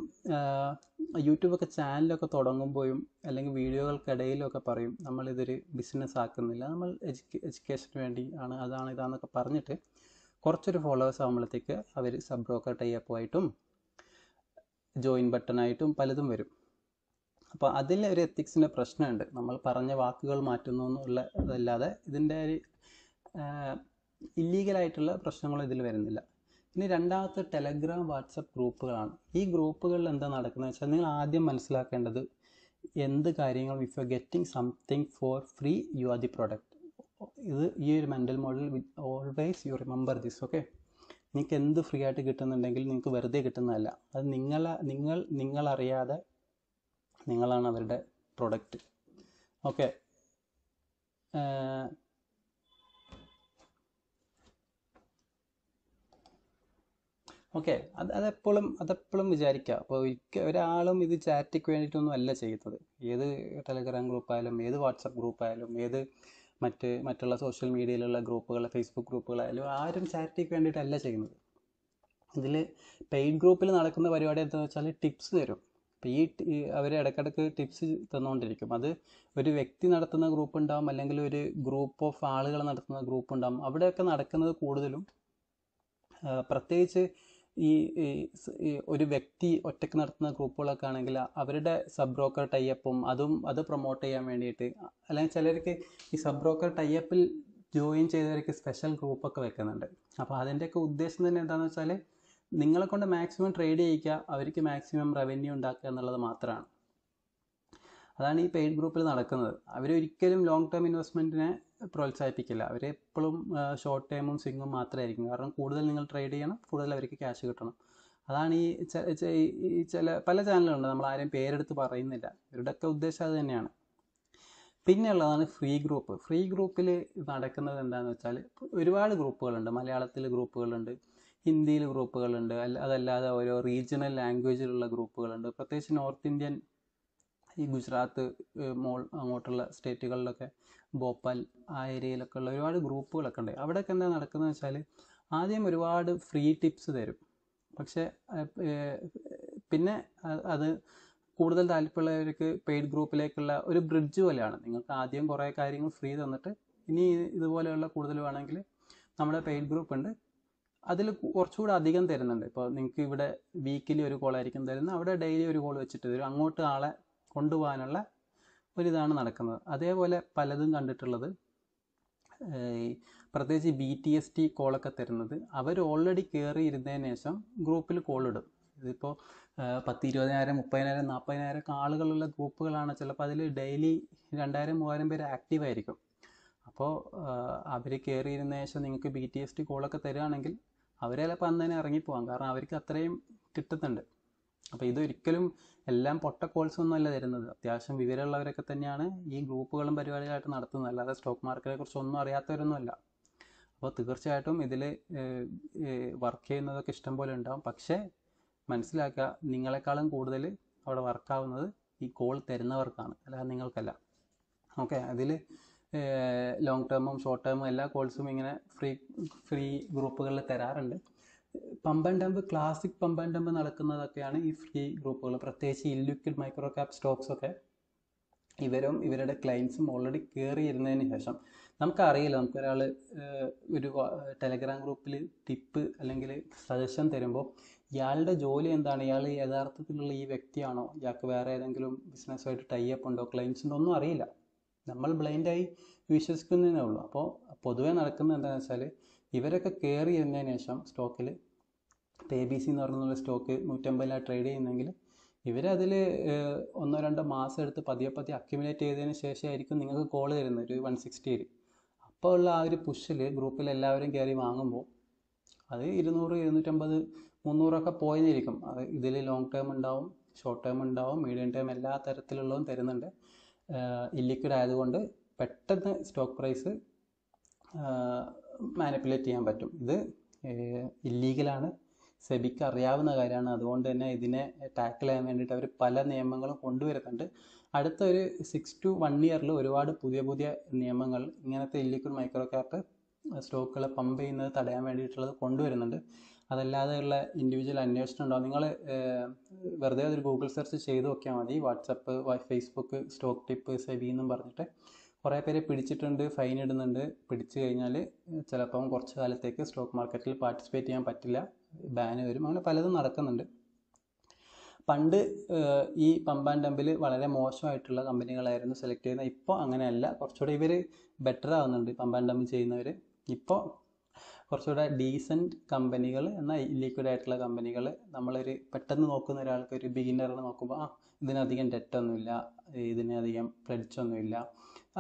യൂട്യൂബൊക്കെ ചാനലൊക്കെ തുടങ്ങുമ്പോഴും അല്ലെങ്കിൽ വീഡിയോകൾക്കിടയിലൊക്കെ പറയും നമ്മളിതൊരു ബിസിനസ് ആക്കുന്നില്ല, നമ്മൾ എഡ്യൂക്കേഷന് വേണ്ടി ആണ്, ഇതാന്നൊക്കെ പറഞ്ഞിട്ട് കുറച്ചൊരു ഫോളോവേഴ്സ് ആകുമ്പോഴത്തേക്ക് അവർ സബ് ബ്രോക്കർ ടൈപ്പായിട്ടും ജോയിൻ ബട്ടണായിട്ടും പലതും വരും. അപ്പോൾ അതിൽ ഒരു എത്തിക്സിൻ്റെ പ്രശ്നമുണ്ട്. നമ്മൾ പറഞ്ഞ വാക്കുകൾ മാറ്റുന്നു എന്നുള്ളതല്ലാതെ ഇതിൻ്റെ ഒരു ഇല്ലീഗലായിട്ടുള്ള പ്രശ്നങ്ങളും ഇതിൽ വരുന്നില്ല. ഇനി രണ്ടാമത്തെ ടെലഗ്രാം വാട്സപ്പ് ഗ്രൂപ്പുകളാണ്. ഈ ഗ്രൂപ്പുകളിൽ എന്താ നടക്കുന്നത് വെച്ചാൽ, നിങ്ങൾ ആദ്യം മനസ്സിലാക്കേണ്ടത് എന്ത് കാര്യങ്ങളും if you are getting something for free you are the product. ഈ ഒരു mental model always you remember this. Okay, നിങ്ങൾക്ക് എന്ത് ഫ്രീ ആയിട്ട് കിട്ടുന്നുണ്ടെങ്കിൽ നിങ്ങൾക്ക് വെറുതെ കിട്ടുന്നതല്ല, അത് നിങ്ങളറിയാതെ നിങ്ങളാണ് അവരുടെ പ്രൊഡക്റ്റ്. ഓക്കെ, അതെപ്പോഴും വിചാരിക്കുക. അപ്പോൾ ഒരാളും ഇത് ചാറ്റിക്ക് വേണ്ടിയിട്ടൊന്നും അല്ല ചെയ്യുന്നത്. ഏത് ടെലഗ്രാം ഗ്രൂപ്പായാലും ഏത് വാട്സപ്പ് ഗ്രൂപ്പായാലും ഏത് മറ്റുള്ള സോഷ്യൽ മീഡിയയിലുള്ള ഗ്രൂപ്പുകൾ, ഫേസ്ബുക്ക് ഗ്രൂപ്പുകളായാലും ആരും ചാറ്റിക്ക് വേണ്ടിയിട്ടല്ല ചെയ്യുന്നത്. ഇതിൽ പെയ്ഡ് ഗ്രൂപ്പിൽ നടക്കുന്ന പരിപാടി എന്താണെന്ന് വെച്ചാൽ ടിപ്സ് തരും. അപ്പോൾ അവർ ഇടയ്ക്കിടയ്ക്ക് ടിപ്സ് തന്നുകൊണ്ടിരിക്കും. അത് ഒരു വ്യക്തി നടത്തുന്ന ഗ്രൂപ്പ് ഉണ്ടാവും, അല്ലെങ്കിൽ ഒരു ഗ്രൂപ്പ് ഓഫ് ആളുകൾ നടത്തുന്ന ഗ്രൂപ്പ് ഉണ്ടാവും. അവിടെയൊക്കെ നടക്കുന്നത് കൂടുതലും പ്രത്യേകിച്ച് ഈ ഒരു വ്യക്തി ഒറ്റയ്ക്ക് നടത്തുന്ന ഗ്രൂപ്പുകളൊക്കെ ആണെങ്കിൽ അവരുടെ സബ് ബ്രോക്കർ ടൈപ്പും അത് പ്രൊമോട്ട് ചെയ്യാൻ വേണ്ടിയിട്ട്, അല്ലെങ്കിൽ ചിലർക്ക് ഈ സബ് ബ്രോക്കർ ടൈപ്പിൽ ജോയിൻ ചെയ്തവർക്ക് സ്പെഷ്യൽ ഗ്രൂപ്പൊക്കെ വെക്കുന്നുണ്ട്. അപ്പോൾ അതിൻ്റെയൊക്കെ ഉദ്ദേശം തന്നെ എന്താണെന്ന് വെച്ചാൽ നിങ്ങളെ കൊണ്ട് മാക്സിമം ട്രേഡ് ചെയ്യിക്കുക, അവർക്ക് മാക്സിമം റവന്യൂ ഉണ്ടാക്കുക എന്നുള്ളത് മാത്രമാണ്. അതാണ് ഈ പെയ്ഡ് ഗ്രൂപ്പിൽ നടക്കുന്നത്. അവരൊരിക്കലും ലോങ് ടേം ഇൻവെസ്റ്റ്മെൻറ്റിനെ പ്രോത്സാഹിപ്പിക്കില്ല. അവരെപ്പോഴും ഷോർട്ട് ടേമും സ്വിങ്ങും മാത്രമായിരിക്കും. കാരണം കൂടുതൽ നിങ്ങൾ ട്രേഡ് ചെയ്യണം, കൂടുതൽ അവർക്ക് ക്യാഷ് കിട്ടണം. അതാണ് പല ചാനലുകളുണ്ട്, നമ്മൾ ആരെയും പേരെടുത്ത് പറയുന്നില്ല, ഇവരുടെയൊക്കെ ഉദ്ദേശം അത് തന്നെയാണ്. പിന്നെയുള്ളതാണ് ഫ്രീ ഗ്രൂപ്പ്. ഫ്രീ ഗ്രൂപ്പിൽ നടക്കുന്നത് എന്താണെന്ന് വെച്ചാൽ ഒരുപാട് ഗ്രൂപ്പുകളുണ്ട്. മലയാളത്തിൽ ഗ്രൂപ്പുകളുണ്ട്, ഹിന്ദിയിൽ ഗ്രൂപ്പുകളുണ്ട്, അതല്ലാതെ ഓരോ റീജിയണൽ ലാംഗ്വേജിലുള്ള ഗ്രൂപ്പുകളുണ്ട്. പ്രത്യേകിച്ച് നോർത്ത് ഇന്ത്യൻ ഈ ഗുജറാത്ത് അങ്ങോട്ടുള്ള സ്റ്റേറ്റുകളിലൊക്കെ ഭോപ്പാൽ ആ ഏരിയയിലൊക്കെ ഉള്ള ഒരുപാട് ഗ്രൂപ്പുകളൊക്കെ ഉണ്ട്. അവിടെയൊക്കെ എന്താ നടക്കുന്നത് വെച്ചാൽ ആദ്യം ഒരുപാട് ഫ്രീ ടിപ്സ് തരും. പക്ഷേ പിന്നെ അത് കൂടുതൽ താല്പര്യമുള്ളവർക്ക് പെയ്ഡ് ഗ്രൂപ്പിലേക്കുള്ള ഒരു ബ്രിഡ്ജ് പോലെയാണ്. നിങ്ങൾക്ക് ആദ്യം കുറേ കാര്യങ്ങൾ ഫ്രീ തന്നിട്ട് ഇനി ഇതുപോലെയുള്ള കൂടുതൽ വേണമെങ്കിൽ നമ്മുടെ പെയ്ഡ് ഗ്രൂപ്പ് ഉണ്ട്, അതിൽ കുറച്ചുകൂടെ അധികം തരുന്നുണ്ട്. ഇപ്പോൾ നിങ്ങൾക്ക് ഇവിടെ വീക്കിലി ഒരു കോളായിരിക്കും തരുന്നത്, അവിടെ ഡെയിലി ഒരു കോൾ വെച്ചിട്ട് തരും. അങ്ങോട്ട് ആളെ കൊണ്ടുപോകാനുള്ള ഒരിതാണ് നടക്കുന്നത്. അതേപോലെ പലതും കണ്ടിട്ടുള്ളത് പ്രത്യേകിച്ച് BTST കോളൊക്കെ തരുന്നത് അവർ ഓൾറെഡി കയറി ഇരുന്നതിന് ശേഷം ഗ്രൂപ്പിൽ കോൾ ഇടും. ഇതിപ്പോൾ 10, 20,000, 30,000, 40,000 ആളുകളുള്ള ഗ്രൂപ്പുകളാണ്. ചിലപ്പോൾ അതിൽ ഡെയിലി 2,000, 3,000 പേര് ആക്റ്റീവായിരിക്കും. അപ്പോൾ അവർ കയറി ഇരുന്ന ശേഷം നിങ്ങൾക്ക് BTST കോളൊക്കെ തരികയാണെങ്കിൽ അവർ ചിലപ്പോൾ അന്ന് തന്നെ ഇറങ്ങിപ്പോവാം. കാരണം അവർക്ക് അത്രയും കിട്ടുന്നുണ്ട്. അപ്പോൾ ഇതൊരിക്കലും എല്ലാം പൊട്ട കോൾസ് ഒന്നും അല്ല തരുന്നത്. അത്യാവശ്യം വിവരമുള്ളവരൊക്കെ തന്നെയാണ് ഈ ഗ്രൂപ്പുകളും പരിപാടികളായിട്ട് നടത്തുന്നത്. അല്ലാതെ സ്റ്റോക്ക് മാർക്കറ്റിനെ കുറിച്ച് ഒന്നും അറിയാത്തവരൊന്നുമല്ല. അപ്പോൾ തീർച്ചയായിട്ടും ഇതിൽ വർക്ക് ചെയ്യുന്നതൊക്കെ ഇഷ്ടം പോലെ ഉണ്ടാവും. പക്ഷേ മനസ്സിലാക്കുക, നിങ്ങളെക്കാളും കൂടുതൽ അവിടെ വർക്കാവുന്നത് ഈ കോൾ തരുന്നവർക്കാണ്, അല്ലാതെ നിങ്ങൾക്കല്ല. ഓക്കെ, അതിൽ ലോങ് ടേമും ഷോർട്ട് ടേമും എല്ലാ കോൾസും ഇങ്ങനെ ഫ്രീ ഗ്രൂപ്പുകളിൽ തരാറുണ്ട്. Pump and dump, classic pump and dump നടക്കുന്നതൊക്കെയാണ് ഈ ഫ്രീ ഗ്രൂപ്പുകൾ. പ്രത്യേകിച്ച് ഇല്ലിക്വിഡ് മൈക്രോ ക്യാപ് സ്റ്റോക്സൊക്കെ ഇവരും ഇവരുടെ ക്ലയൻസും ഓൾറെഡി കയറി ഇരുന്നതിന് ശേഷം നമുക്കറിയില്ല. നമുക്കൊരാൾ ഒരു ടെലഗ്രാം ഗ്രൂപ്പിൽ ടിപ്പ് അല്ലെങ്കിൽ സജഷൻ തരുമ്പോൾ ഇയാളുടെ ജോലി എന്താണ്, ഇയാൾ യഥാർത്ഥത്തിലുള്ള ഈ വ്യക്തിയാണോ, ഇയാൾക്ക് വേറെ ഏതെങ്കിലും ബിസിനസ്സുമായിട്ട് ടൈപ്പ് ഉണ്ടോ, ക്ലയൻസ് ഉണ്ടോ ഒന്നും അറിയില്ല. നമ്മൾ ബ്ലൈൻഡായി വിശ്വസിക്കുന്നതേ ഉള്ളൂ. അപ്പോൾ പൊതുവെ നടക്കുന്നത് എന്താണെന്ന് വെച്ചാൽ ഇവരൊക്കെ കയറി ഇരുന്നതിന് ശേഷം സ്റ്റോക്കിൽ ABC എന്ന് പറയുന്ന സ്റ്റോക്ക് 150 ട്രേഡ് ചെയ്യുന്നെങ്കിൽ ഇവരതിൽ 1-2 മാസം എടുത്ത് പതിയെ അക്യുമുലേറ്റ് ചെയ്തതിന് ശേഷമായിരിക്കും നിങ്ങൾക്ക് കോൾ തരുന്നത് ഒരു 160. അപ്പോൾ ഉള്ള ആ ഒരു പുഷിൽ ഗ്രൂപ്പിൽ എല്ലാവരും കയറി വാങ്ങുമ്പോൾ അത് 200, 250, 300 പോയിരിക്കും. അത് ഇതിൽ ലോങ് ടേം ഉണ്ടാവും, ഷോർട്ട് ടേം ഉണ്ടാവും, മീഡിയം ടേം എല്ലാ തരത്തിലുള്ളതും തരുന്നുണ്ട്. ഇല്ലിക്വിഡ് ആയതുകൊണ്ട് പെട്ടെന്ന് സ്റ്റോക്ക് പ്രൈസ് മാനിപ്പുലേറ്റ് ചെയ്യാൻ പറ്റും. ഇത് ഇല്ലീഗലാണ്, സെബിക്ക് അറിയാവുന്ന കാര്യമാണ്. അതുകൊണ്ട് തന്നെ ഇതിനെ ടാക്കിൾ ചെയ്യാൻ വേണ്ടിയിട്ട് അവർ പല നിയമങ്ങളും കൊണ്ടുവരുന്നുണ്ട്. അടുത്ത ഒരു 6 to 1 ഇയറിൽ ഒരുപാട് പുതിയ നിയമങ്ങൾ ഇങ്ങനത്തെ ഇല്ലിക്വിഡ് മൈക്രോ ക്യാപ്പ് സ്റ്റോക്കുകളെ പമ്പ് ചെയ്യുന്നത് തടയാൻ വേണ്ടിയിട്ടുള്ളത് കൊണ്ടുവരുന്നുണ്ട്. അതല്ലാതെയുള്ള ഇൻഡിവിജ്വൽ അന്വേഷണം ഉണ്ടാവും. നിങ്ങൾ വെറുതെ ഒരു ഗൂഗിൾ സെർച്ച് ചെയ്ത് നോക്കിയാൽ മതി. WhatsApp, Facebook, stock tip, SEBI എന്നും പറഞ്ഞിട്ട് കുറേ പേരെ പിടിച്ചിട്ടുണ്ട്, ഫൈൻ ഇടുന്നുണ്ട്. പിടിച്ചു കഴിഞ്ഞാൽ ചിലപ്പം കുറച്ച് കാലത്തേക്ക് സ്റ്റോക്ക് മാർക്കറ്റിൽ പാർട്ടിസിപ്പേറ്റ് ചെയ്യാൻ പറ്റില്ല, ബാൻ വരും. അങ്ങനെ പലതും നടക്കുന്നുണ്ട്. പണ്ട് ഈ പമ്പ് ആൻഡ് ഡംപിൽ വളരെ മോശമായിട്ടുള്ള കമ്പനികളായിരുന്നു സെലക്ട് ചെയ്യുന്നത്. ഇപ്പോൾ അങ്ങനെയല്ല, കുറച്ചുകൂടെ ഇവർ ബെറ്റർ ആവുന്നുണ്ട് പമ്പ് ആൻഡ് ഡംപ് ചെയ്യുന്നവർ. ഇപ്പോൾ കുറച്ചുകൂടെ ഡീസൻറ്റ് കമ്പനികൾ, എന്നാൽ ഇല്ലീക്വിഡ് ആയിട്ടുള്ള കമ്പനികൾ നമ്മളൊരു പെട്ടെന്ന് നോക്കുന്ന ഒരാൾക്ക്, ഒരു ബിഗിനറിന് നോക്കുമ്പോൾ ഇതിനധികം ഡെറ്റൊന്നുമില്ല, ഇതിനധികം പ്ലെഡ്ജൊന്നുമില്ല,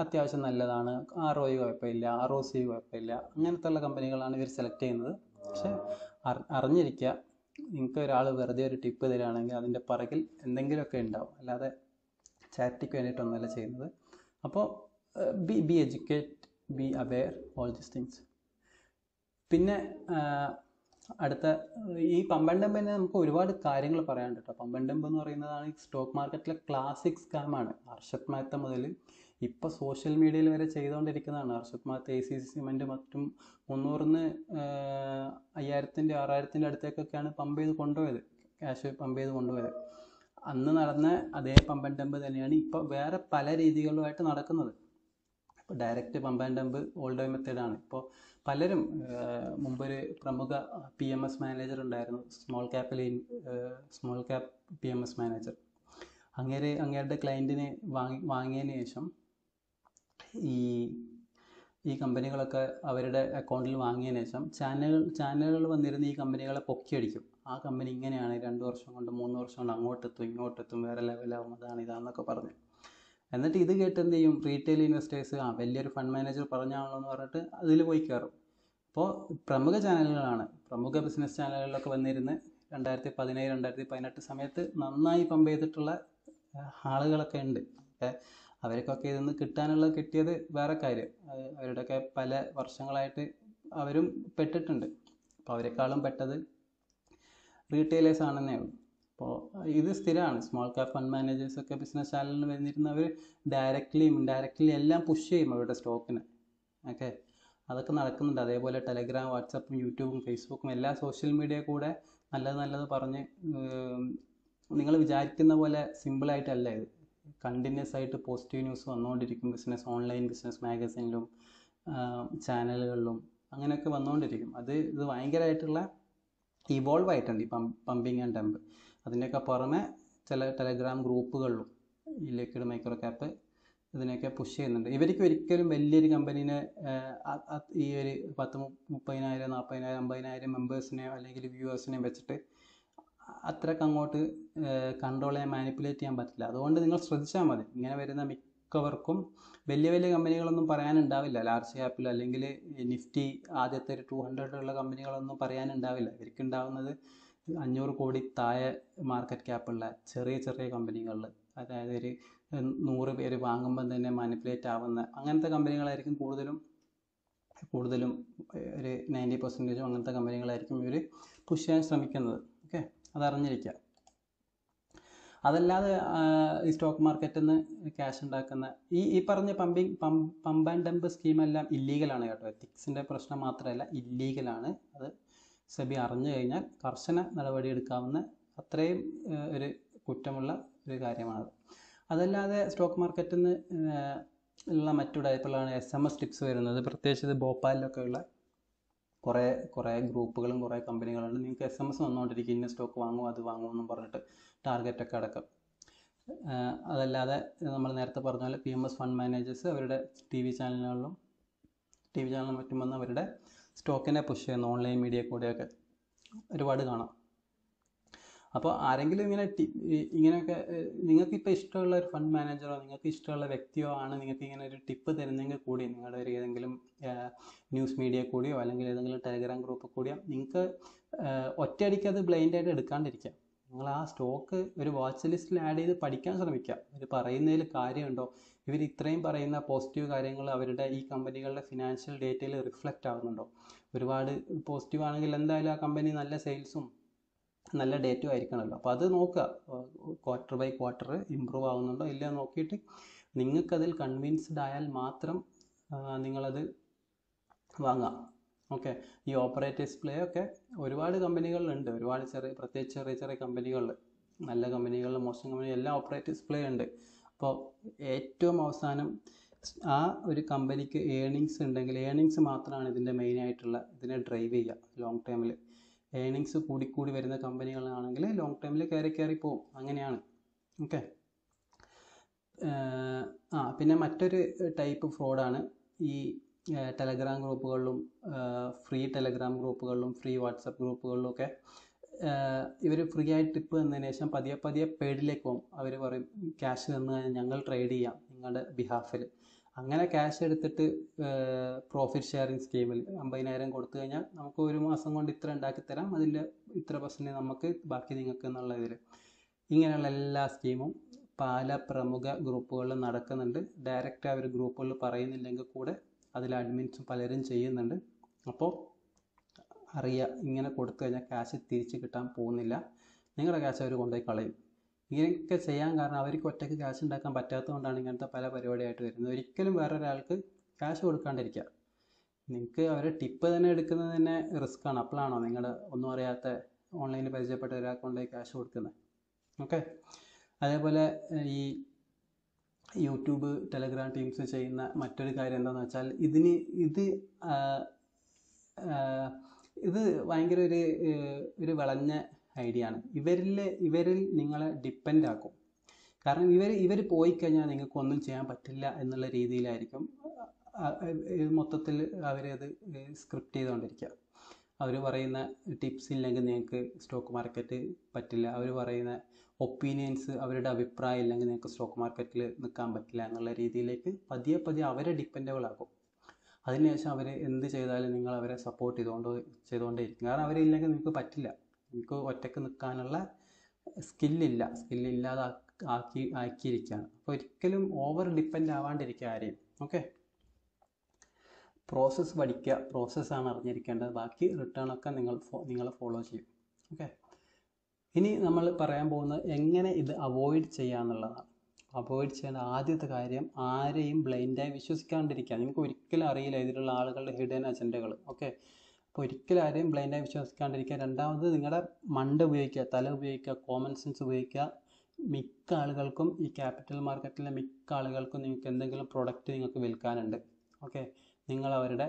അത്യാവശ്യം നല്ലതാണ്, ROI കുഴപ്പമില്ല, ROC കുഴപ്പമില്ല, അങ്ങനത്തെ ഉള്ള കമ്പനികളാണ് ഇവർ സെലക്ട് ചെയ്യുന്നത്. പക്ഷേ അറിഞ്ഞിരിക്കുക, നിങ്ങൾക്ക് ഒരാൾ വെറുതെ ഒരു ടിപ്പ് തരികയാണെങ്കിൽ അതിൻ്റെ പുറകിൽ എന്തെങ്കിലുമൊക്കെ ഉണ്ടാവും, അല്ലാതെ ചാരിറ്റിക്ക് വേണ്ടിയിട്ടൊന്നുമല്ല ചെയ്യുന്നത്. അപ്പോൾ B educate, be aware, all these things. പിന്നെ അടുത്ത ഈ പമ്പ് ആൻഡ് ഡംപ് തന്നെ നമുക്ക് ഒരുപാട് കാര്യങ്ങൾ പറയാനുണ്ട് കേട്ടോ. പമ്പ് ആൻഡ് ഡംപ് എന്ന് പറയുന്നതാണ് ഈ സ്റ്റോക്ക് മാർക്കറ്റിലെ ക്ലാസിക് സ്കാമാണ്. ഹർഷത് മേത്ത മുതൽ ഇപ്പോൾ സോഷ്യൽ മീഡിയയിൽ വരെ ചെയ്തുകൊണ്ടിരിക്കുന്നതാണ്. ഹർഷത് മേത്ത ACC സിമെൻറ്റ് മറ്റും 300-ന് 5,000-ൻ്റെ 6,000-ൻ്റെ അടുത്തേക്കൊക്കെയാണ് പമ്പ് ചെയ്ത് കൊണ്ടുപോയത്, ക്യാഷ് പമ്പ് ചെയ്ത് കൊണ്ടുപോയത്. അന്ന് നടന്ന അതേ പമ്പ് ആൻഡ് ഡംപ് തന്നെയാണ് ഇപ്പോൾ വേറെ പല രീതികളുമായിട്ട് നടക്കുന്നത്. ഇപ്പോൾ direct pump and dump old time മെത്തേഡാണ്. ഇപ്പോൾ പലരും മുമ്പൊരു പ്രമുഖ PMS മാനേജർ ഉണ്ടായിരുന്നു, സ്മോൾ ക്യാപ്പ് PMS മാനേജർ. അങ്ങേരുടെ ക്ലയൻറ്റിനെ വാങ്ങിയതിന് ശേഷം ഈ കമ്പനികളൊക്കെ അവരുടെ അക്കൗണ്ടിൽ വാങ്ങിയതിന് ശേഷം ചാനലുകൾ വന്നിരുന്ന് ഈ കമ്പനികളെ പൊക്കിയടിക്കും. ആ കമ്പനി ഇങ്ങനെയാണ്, 2 വർഷം കൊണ്ട് 3 വർഷം കൊണ്ട് അങ്ങോട്ടെത്തും ഇങ്ങോട്ടെത്തും, വേറെ ലെവലാവും, ഇതാണെന്നൊക്കെ പറഞ്ഞു. എന്നിട്ട് ഇത് കേട്ട് എന്ത് ചെയ്യും, റീറ്റെയിൽ ഇൻവെസ്റ്റേഴ്സ് വലിയൊരു ഫണ്ട് മാനേജർ പറഞ്ഞാണല്ലോ എന്ന് പറഞ്ഞിട്ട് അതിൽ പോയി കയറും. അപ്പോൾ പ്രമുഖ ചാനലുകളാണ്, പ്രമുഖ ബിസിനസ് ചാനലുകളിലൊക്കെ വന്നിരുന്ന് 2017, 2018 സമയത്ത് നന്നായി പമ്പ് ചെയ്തിട്ടുള്ള ആളുകളൊക്കെ ഉണ്ട്. അവർക്കൊക്കെ ഇതിൽ നിന്ന് കിട്ടിയത് വേറെ കാര്യം. അവരുടെയൊക്കെ പല വർഷങ്ങളായിട്ട് അവരും പെട്ടിട്ടുണ്ട്. അപ്പോൾ അവരെക്കാളും പെട്ടത് റീറ്റെയിലേഴ്സ് ആണെന്നേ ഉള്ളൂ. അപ്പോൾ ഇത് സ്ഥിരമാണ്. സ്മോൾ ക്യാപ്പ് ഫണ്ട് മാനേജേഴ്സൊക്കെ ബിസിനസ് ചാനലിൽ വന്നിരുന്നവർ ഡയറക്റ്റ്ലിയും ഇൻഡയറക്റ്റ്ലി എല്ലാം പുഷ് ചെയ്യും അവരുടെ സ്റ്റോക്കിന്. ഓക്കെ, അതൊക്കെ നടക്കുന്നുണ്ട്. അതേപോലെ ടെലഗ്രാം, വാട്സപ്പും, യൂട്യൂബും, ഫേസ്ബുക്കും എല്ലാ സോഷ്യൽ മീഡിയ കൂടെ നല്ലത് പറഞ്ഞ് നിങ്ങൾ വിചാരിക്കുന്ന പോലെ സിമ്പിളായിട്ടല്ല ഇത്. കണ്ടിന്യൂസ് ആയിട്ട് പോസിറ്റീവ് ന്യൂസ് വന്നുകൊണ്ടിരിക്കും. ഓൺലൈൻ ബിസിനസ് മാഗസിനിലും ചാനലുകളിലും അങ്ങനെയൊക്കെ വന്നുകൊണ്ടിരിക്കും. ഇത് ഭയങ്കരമായിട്ടുള്ള ഇവോൾവ് ആയിട്ടുണ്ട് ഈ പമ്പിങ് ആൻഡ് ഡംപ്. അതിൻ്റെയൊക്കെ പുറമെ ചില ടെലഗ്രാം ഗ്രൂപ്പുകളിലും ഈ ലിക്വിഡ് മൈക്രോ ക്യാപ്പ് ഇതിനെയൊക്കെ പുഷ് ചെയ്യുന്നുണ്ട്. ഇവർക്ക് ഒരിക്കലും വലിയൊരു കമ്പനീനെ ഈ ഒരു 10-30,000 40,000 50,000 മെമ്പേഴ്സിനെയോ അല്ലെങ്കിൽ വ്യൂവേഴ്സിനെയോ വെച്ചിട്ട് അത്രയ്ക്ക് അങ്ങോട്ട് കൺട്രോൾ ചെയ്യാൻ മാനിപ്പുലേറ്റ് ചെയ്യാൻ പറ്റില്ല. അതുകൊണ്ട് നിങ്ങൾ ശ്രദ്ധിച്ചാൽ മതി. ഇങ്ങനെ വരുന്ന മിക്കവർക്കും വലിയ വലിയ കമ്പനികളൊന്നും പറയാനുണ്ടാവില്ല. ലാർജ് ക്യാപ്പിൽ അല്ലെങ്കിൽ നിഫ്റ്റി ആദ്യത്തെ ഒരു 200 ഉള്ള കമ്പനികളൊന്നും പറയാനുണ്ടാവില്ല. ഇവർക്കുണ്ടാവുന്നത് 500 കോടി താഴെ മാർക്കറ്റ് ക്യാപ്പുള്ള ചെറിയ ചെറിയ കമ്പനികളിൽ, അതായത് ഒരു 100 പേര് വാങ്ങുമ്പം തന്നെ മാനിപ്പുലേറ്റ് ആവുന്ന അങ്ങനത്തെ കമ്പനികളായിരിക്കും കൂടുതലും ഒരു 90% അങ്ങനത്തെ കമ്പനികളായിരിക്കും ഇവർ പുഷ് ചെയ്യാൻ ശ്രമിക്കുന്നത്. ഓക്കെ, അതറിഞ്ഞിരിക്കുക. അതല്ലാതെ ഈ സ്റ്റോക്ക് മാർക്കറ്റിൽ നിന്ന് ക്യാഷ് ഉണ്ടാക്കുന്ന ഈ പറഞ്ഞ പമ്പ് ആൻഡ് ഡംപ് സ്കീമെല്ലാം ഇല്ലീഗലാണ് കേട്ടോ. എത്തിക്സിൻ്റെ പ്രശ്നം മാത്രമല്ല, ഇല്ലീഗലാണ്. അത് സെബി അറിഞ്ഞു കഴിഞ്ഞാൽ കർശന നടപടി എടുക്കാവുന്ന അത്രയും ഒരു കുറ്റമുള്ള ഒരു കാര്യമാണത്. അതല്ലാതെ സ്റ്റോക്ക് മാർക്കറ്റിൽ നിന്ന് ഉള്ള മറ്റു ടൈപ്പുകളാണ് SMS ടിപ്സ് വരുന്നത്. പ്രത്യേകിച്ച് ഇത് ഭോപ്പാലിലൊക്കെ ഉള്ള കുറേ ഗ്രൂപ്പുകളും കുറേ കമ്പനികളുണ്ട്. നിങ്ങൾക്ക് SMS വന്നുകൊണ്ടിരിക്കും, ഇന്ന സ്റ്റോക്ക് വാങ്ങും അത് വാങ്ങുമെന്നും പറഞ്ഞിട്ട് ടാർഗറ്റൊക്കെ അടക്കം. അതല്ലാതെ നമ്മൾ നേരത്തെ പറഞ്ഞ പോലെ PMS ഫണ്ട് മാനേജേഴ്സ് അവരുടെ TV ചാനലുകളിലും മറ്റും വന്ന് അവരുടെ സ്റ്റോക്കിനെ പുഷ് ചെയ്യുന്ന ഓൺലൈൻ മീഡിയ കൂടെയൊക്കെ ഒരുപാട് കാണാം. അപ്പോൾ ആരെങ്കിലും ഇങ്ങനെയൊക്കെ നിങ്ങൾക്ക് ഇപ്പോൾ ഇഷ്ടമുള്ള ഒരു ഫണ്ട് മാനേജറോ നിങ്ങൾക്ക് ഇഷ്ടമുള്ള വ്യക്തിയോ ആണ് നിങ്ങൾക്ക് ഇങ്ങനെ ഒരു ടിപ്പ് തരുന്നെങ്കിൽ കൂടി, നിങ്ങളുടെ ഒരു ഏതെങ്കിലും ന്യൂസ് മീഡിയ കൂടിയോ അല്ലെങ്കിൽ ഏതെങ്കിലും ടെലഗ്രാം ഗ്രൂപ്പ് കൂടിയോ നിങ്ങൾക്ക് ഒറ്റയടിക്ക് അത് ബ്ലൈൻഡായിട്ട് എടുക്കാണ്ടിരിക്കാം. നിങ്ങൾ ആ സ്റ്റോക്ക് ഒരു വാച്ച് ലിസ്റ്റിൽ ആഡ് ചെയ്ത് പഠിക്കാൻ ശ്രമിക്കുക. ഇവർ പറയുന്നതിൽ കാര്യമുണ്ടോ, ഇവർ ഇത്രയും പറയുന്ന പോസിറ്റീവ് കാര്യങ്ങൾ അവരുടെ ഈ കമ്പനികളുടെ ഫിനാൻഷ്യൽ ഡേറ്റയിൽ റിഫ്ലക്റ്റ് ആവുന്നുണ്ടോ. ഒരുപാട് പോസിറ്റീവ് ആണെങ്കിൽ എന്തായാലും ആ കമ്പനി നല്ല സെയിൽസും നല്ല ഡേറ്റും ആയിരിക്കണമല്ലോ. അപ്പോൾ അത് നോക്കുക, ക്വാർട്ടർ ബൈ ക്വാർട്ടർ ഇമ്പ്രൂവ് ആവുന്നുണ്ടോ ഇല്ല നോക്കിയിട്ട് നിങ്ങൾക്കതിൽ കൺവിൻസ്ഡ് ആയാൽ മാത്രം നിങ്ങളത് വാങ്ങാം. ഓക്കെ, ഈ ഓപ്പറേറ്റേഴ്സ് പ്ലേ ഒക്കെ ഒരുപാട് കമ്പനികളിലുണ്ട്. ഒരുപാട് പ്രത്യേകിച്ച് ചെറിയ കമ്പനികളിൽ, നല്ല കമ്പനികളിൽ മോശം കമ്പനി എല്ലാം ഓപ്പറേറ്റേഴ്സ് പ്ലേ ഉണ്ട്. അപ്പോൾ ഏറ്റവും അവസാനം ആ ഒരു കമ്പനിക്ക് ഏണിങ്സ് ഉണ്ടെങ്കിൽ ഏണിങ്സ് മാത്രമാണ് ഇതിൻ്റെ മെയിനായിട്ടുള്ള ഇതിനെ ഡ്രൈവ് ചെയ്യുക. ലോങ് ടൈമിൽ ഏണിങ്സ് കൂടി വരുന്ന കമ്പനികളാണെങ്കിൽ ലോങ് ടൈമിൽ കയറി പോകും. അങ്ങനെയാണ്. ഓക്കെ, പിന്നെ മറ്റൊരു ടൈപ്പ് ഫ്രോഡാണ് ഈ ടെലഗ്രാം ഗ്രൂപ്പുകളിലും ഫ്രീ ടെലഗ്രാം ഗ്രൂപ്പുകളിലും ഫ്രീ വാട്സപ്പ് ഗ്രൂപ്പുകളിലും ഒക്കെ ഇവർ ഫ്രീ ആയി ടിപ്പ് തന്നതിന് ശേഷം പതിയെ പെയ്ഡിലേക്ക് പോകും. അവർ പറയും ക്യാഷ് തന്നു കഴിഞ്ഞാൽ ഞങ്ങൾ ട്രേഡ് ചെയ്യാം നിങ്ങളുടെ ബിഹാഫിൽ. അങ്ങനെ ക്യാഷ് എടുത്തിട്ട് പ്രോഫിറ്റ് ഷെയറിങ് സ്കീമിൽ 50,000 കൊടുത്തു കഴിഞ്ഞാൽ നമുക്ക് ഒരു മാസം കൊണ്ട് ഇത്ര ഉണ്ടാക്കി തരാം, അതിൻ്റെ ഇത്ര % നമുക്ക് ബാക്കി നിങ്ങൾക്ക് എന്നുള്ള ഇതിൽ ഇങ്ങനെയുള്ള എല്ലാ സ്കീമും പല പ്രമുഖ ഗ്രൂപ്പുകളിൽ നടക്കുന്നുണ്ട്. ഡയറക്റ്റ് അവർ ഗ്രൂപ്പുകളിൽ പറയുന്നില്ലെങ്കിൽ കൂടെ അതിൽ അഡ്മിൻസും പലരും ചെയ്യുന്നുണ്ട്. അപ്പോൾ അറിയുക, ഇങ്ങനെ കൊടുത്തു കഴിഞ്ഞാൽ ക്യാഷ് തിരിച്ച് കിട്ടാൻ പോകുന്നില്ല, നിങ്ങളുടെ ക്യാഷ് അവർ കൊണ്ടുപോയി കളയും. ഇങ്ങനെയൊക്കെ ചെയ്യാൻ കാരണം അവർക്ക് ഒറ്റയ്ക്ക് ക്യാഷ് ഉണ്ടാക്കാൻ പറ്റാത്തതുകൊണ്ടാണ് ഇങ്ങനത്തെ പല പരിപാടിയായിട്ട് വരുന്നത്. ഒരിക്കലും വേറൊരാൾക്ക് ക്യാഷ് കൊടുക്കാണ്ടിരിക്കുക. നിങ്ങൾക്ക് അവരെ ടിപ്പ് തന്നെ എടുക്കുന്നത് തന്നെ റിസ്ക്കാണ്. അപ്പോഴാണോ നിങ്ങൾ ഒന്നും അറിയാത്ത ഓൺലൈനിൽ പരിചയപ്പെട്ട ഒരാൾക്ക് കൊണ്ടുപോയി ക്യാഷ് കൊടുക്കുന്നത്. ഓക്കെ, അതേപോലെ ഈ യൂട്യൂബ് ടെലഗ്രാം ടീംസ് ചെയ്യുന്ന മറ്റൊരു കാര്യം എന്താണെന്ന് വെച്ചാൽ ഇത് ഭയങ്കര ഒരു വളഞ്ഞ ഐഡിയ ആണ്. ഇവരിൽ നിങ്ങളെ ഡിപ്പെൻഡ് ആക്കും. കാരണം ഇവർ പോയി കഴിഞ്ഞാൽ നിങ്ങൾക്ക് ഒന്നും ചെയ്യാൻ പറ്റില്ല എന്നുള്ള രീതിയിലായിരിക്കും മൊത്തത്തിൽ അവരത് സ്ക്രിപ്റ്റ് ചെയ്തുകൊണ്ടിരിക്കുക. അവർ പറയുന്ന ടിപ്സ് ഇല്ലെങ്കിൽ നിങ്ങൾക്ക് സ്റ്റോക്ക് മാർക്കറ്റ് പറ്റില്ല, അവർ പറയുന്ന ഒപ്പീനിയൻസ് അവരുടെ അഭിപ്രായം ഇല്ലെങ്കിൽ നിങ്ങൾക്ക് സ്റ്റോക്ക് മാർക്കറ്റിൽ നിൽക്കാൻ പറ്റില്ല എന്നുള്ള രീതിയിലേക്ക് പതിയെ അവരെ ഡിപ്പെൻഡബിൾ ആക്കും. അതിനുശേഷം അവർ എന്ത് ചെയ്താലും നിങ്ങൾ അവരെ സപ്പോർട്ട് ചെയ്തുകൊണ്ടേയിരിക്കും. കാരണം അവരില്ലെങ്കിൽ നിങ്ങൾക്ക് പറ്റില്ല, നിങ്ങൾക്ക് ഒറ്റയ്ക്ക് നിൽക്കാനുള്ള സ്കില്ലില്ലാതെ ആക്കിയിരിക്കുകയാണ്. അപ്പോൾ ഒരിക്കലും ഓവർ ഡിപ്പെൻഡ് ആവാണ്ടിരിക്കുക ആരെയും. ഓക്കെ, പ്രോസസ്സ് പഠിക്കുക, പ്രോസസ്സാണ് അറിഞ്ഞിരിക്കേണ്ടത്. ബാക്കി റിട്ടേണൊക്കെ നിങ്ങൾ ഫോളോ ചെയ്യും. ഓക്കെ, ഇനി നമ്മൾ പറയാൻ പോകുന്നത് എങ്ങനെ ഇത് അവോയ്ഡ് ചെയ്യാന്നുള്ളതാണ്. അവോയ്ഡ് ചെയ്യേണ്ട ആദ്യത്തെ കാര്യം, ആരെയും ബ്ലൈൻഡായി വിശ്വസിക്കാണ്ടിരിക്കുക. നിങ്ങൾക്ക് ഒരിക്കലും അറിയില്ല ഇതിലുള്ള ആളുകളുടെ ഹിഡൻ അജണ്ടകൾ. ഓക്കെ, അപ്പോൾ ഒരിക്കലും ആരെയും ബ്ലൈൻഡായി വിശ്വസിക്കാണ്ടിരിക്കുക. രണ്ടാമത് നിങ്ങളുടെ മണ്ട ഉപയോഗിക്കുക, തല ഉപയോഗിക്കുക, കോമൺ സെൻസ് ഉപയോഗിക്കുക. മിക്ക ആളുകൾക്കും ഈ ക്യാപിറ്റൽ മാർക്കറ്റിലെ മിക്ക ആളുകൾക്കും നിങ്ങൾക്ക് എന്തെങ്കിലും പ്രൊഡക്റ്റ് നിങ്ങൾക്ക് വിൽക്കാനുണ്ട്. ഓക്കെ, നിങ്ങൾ അവരുടെ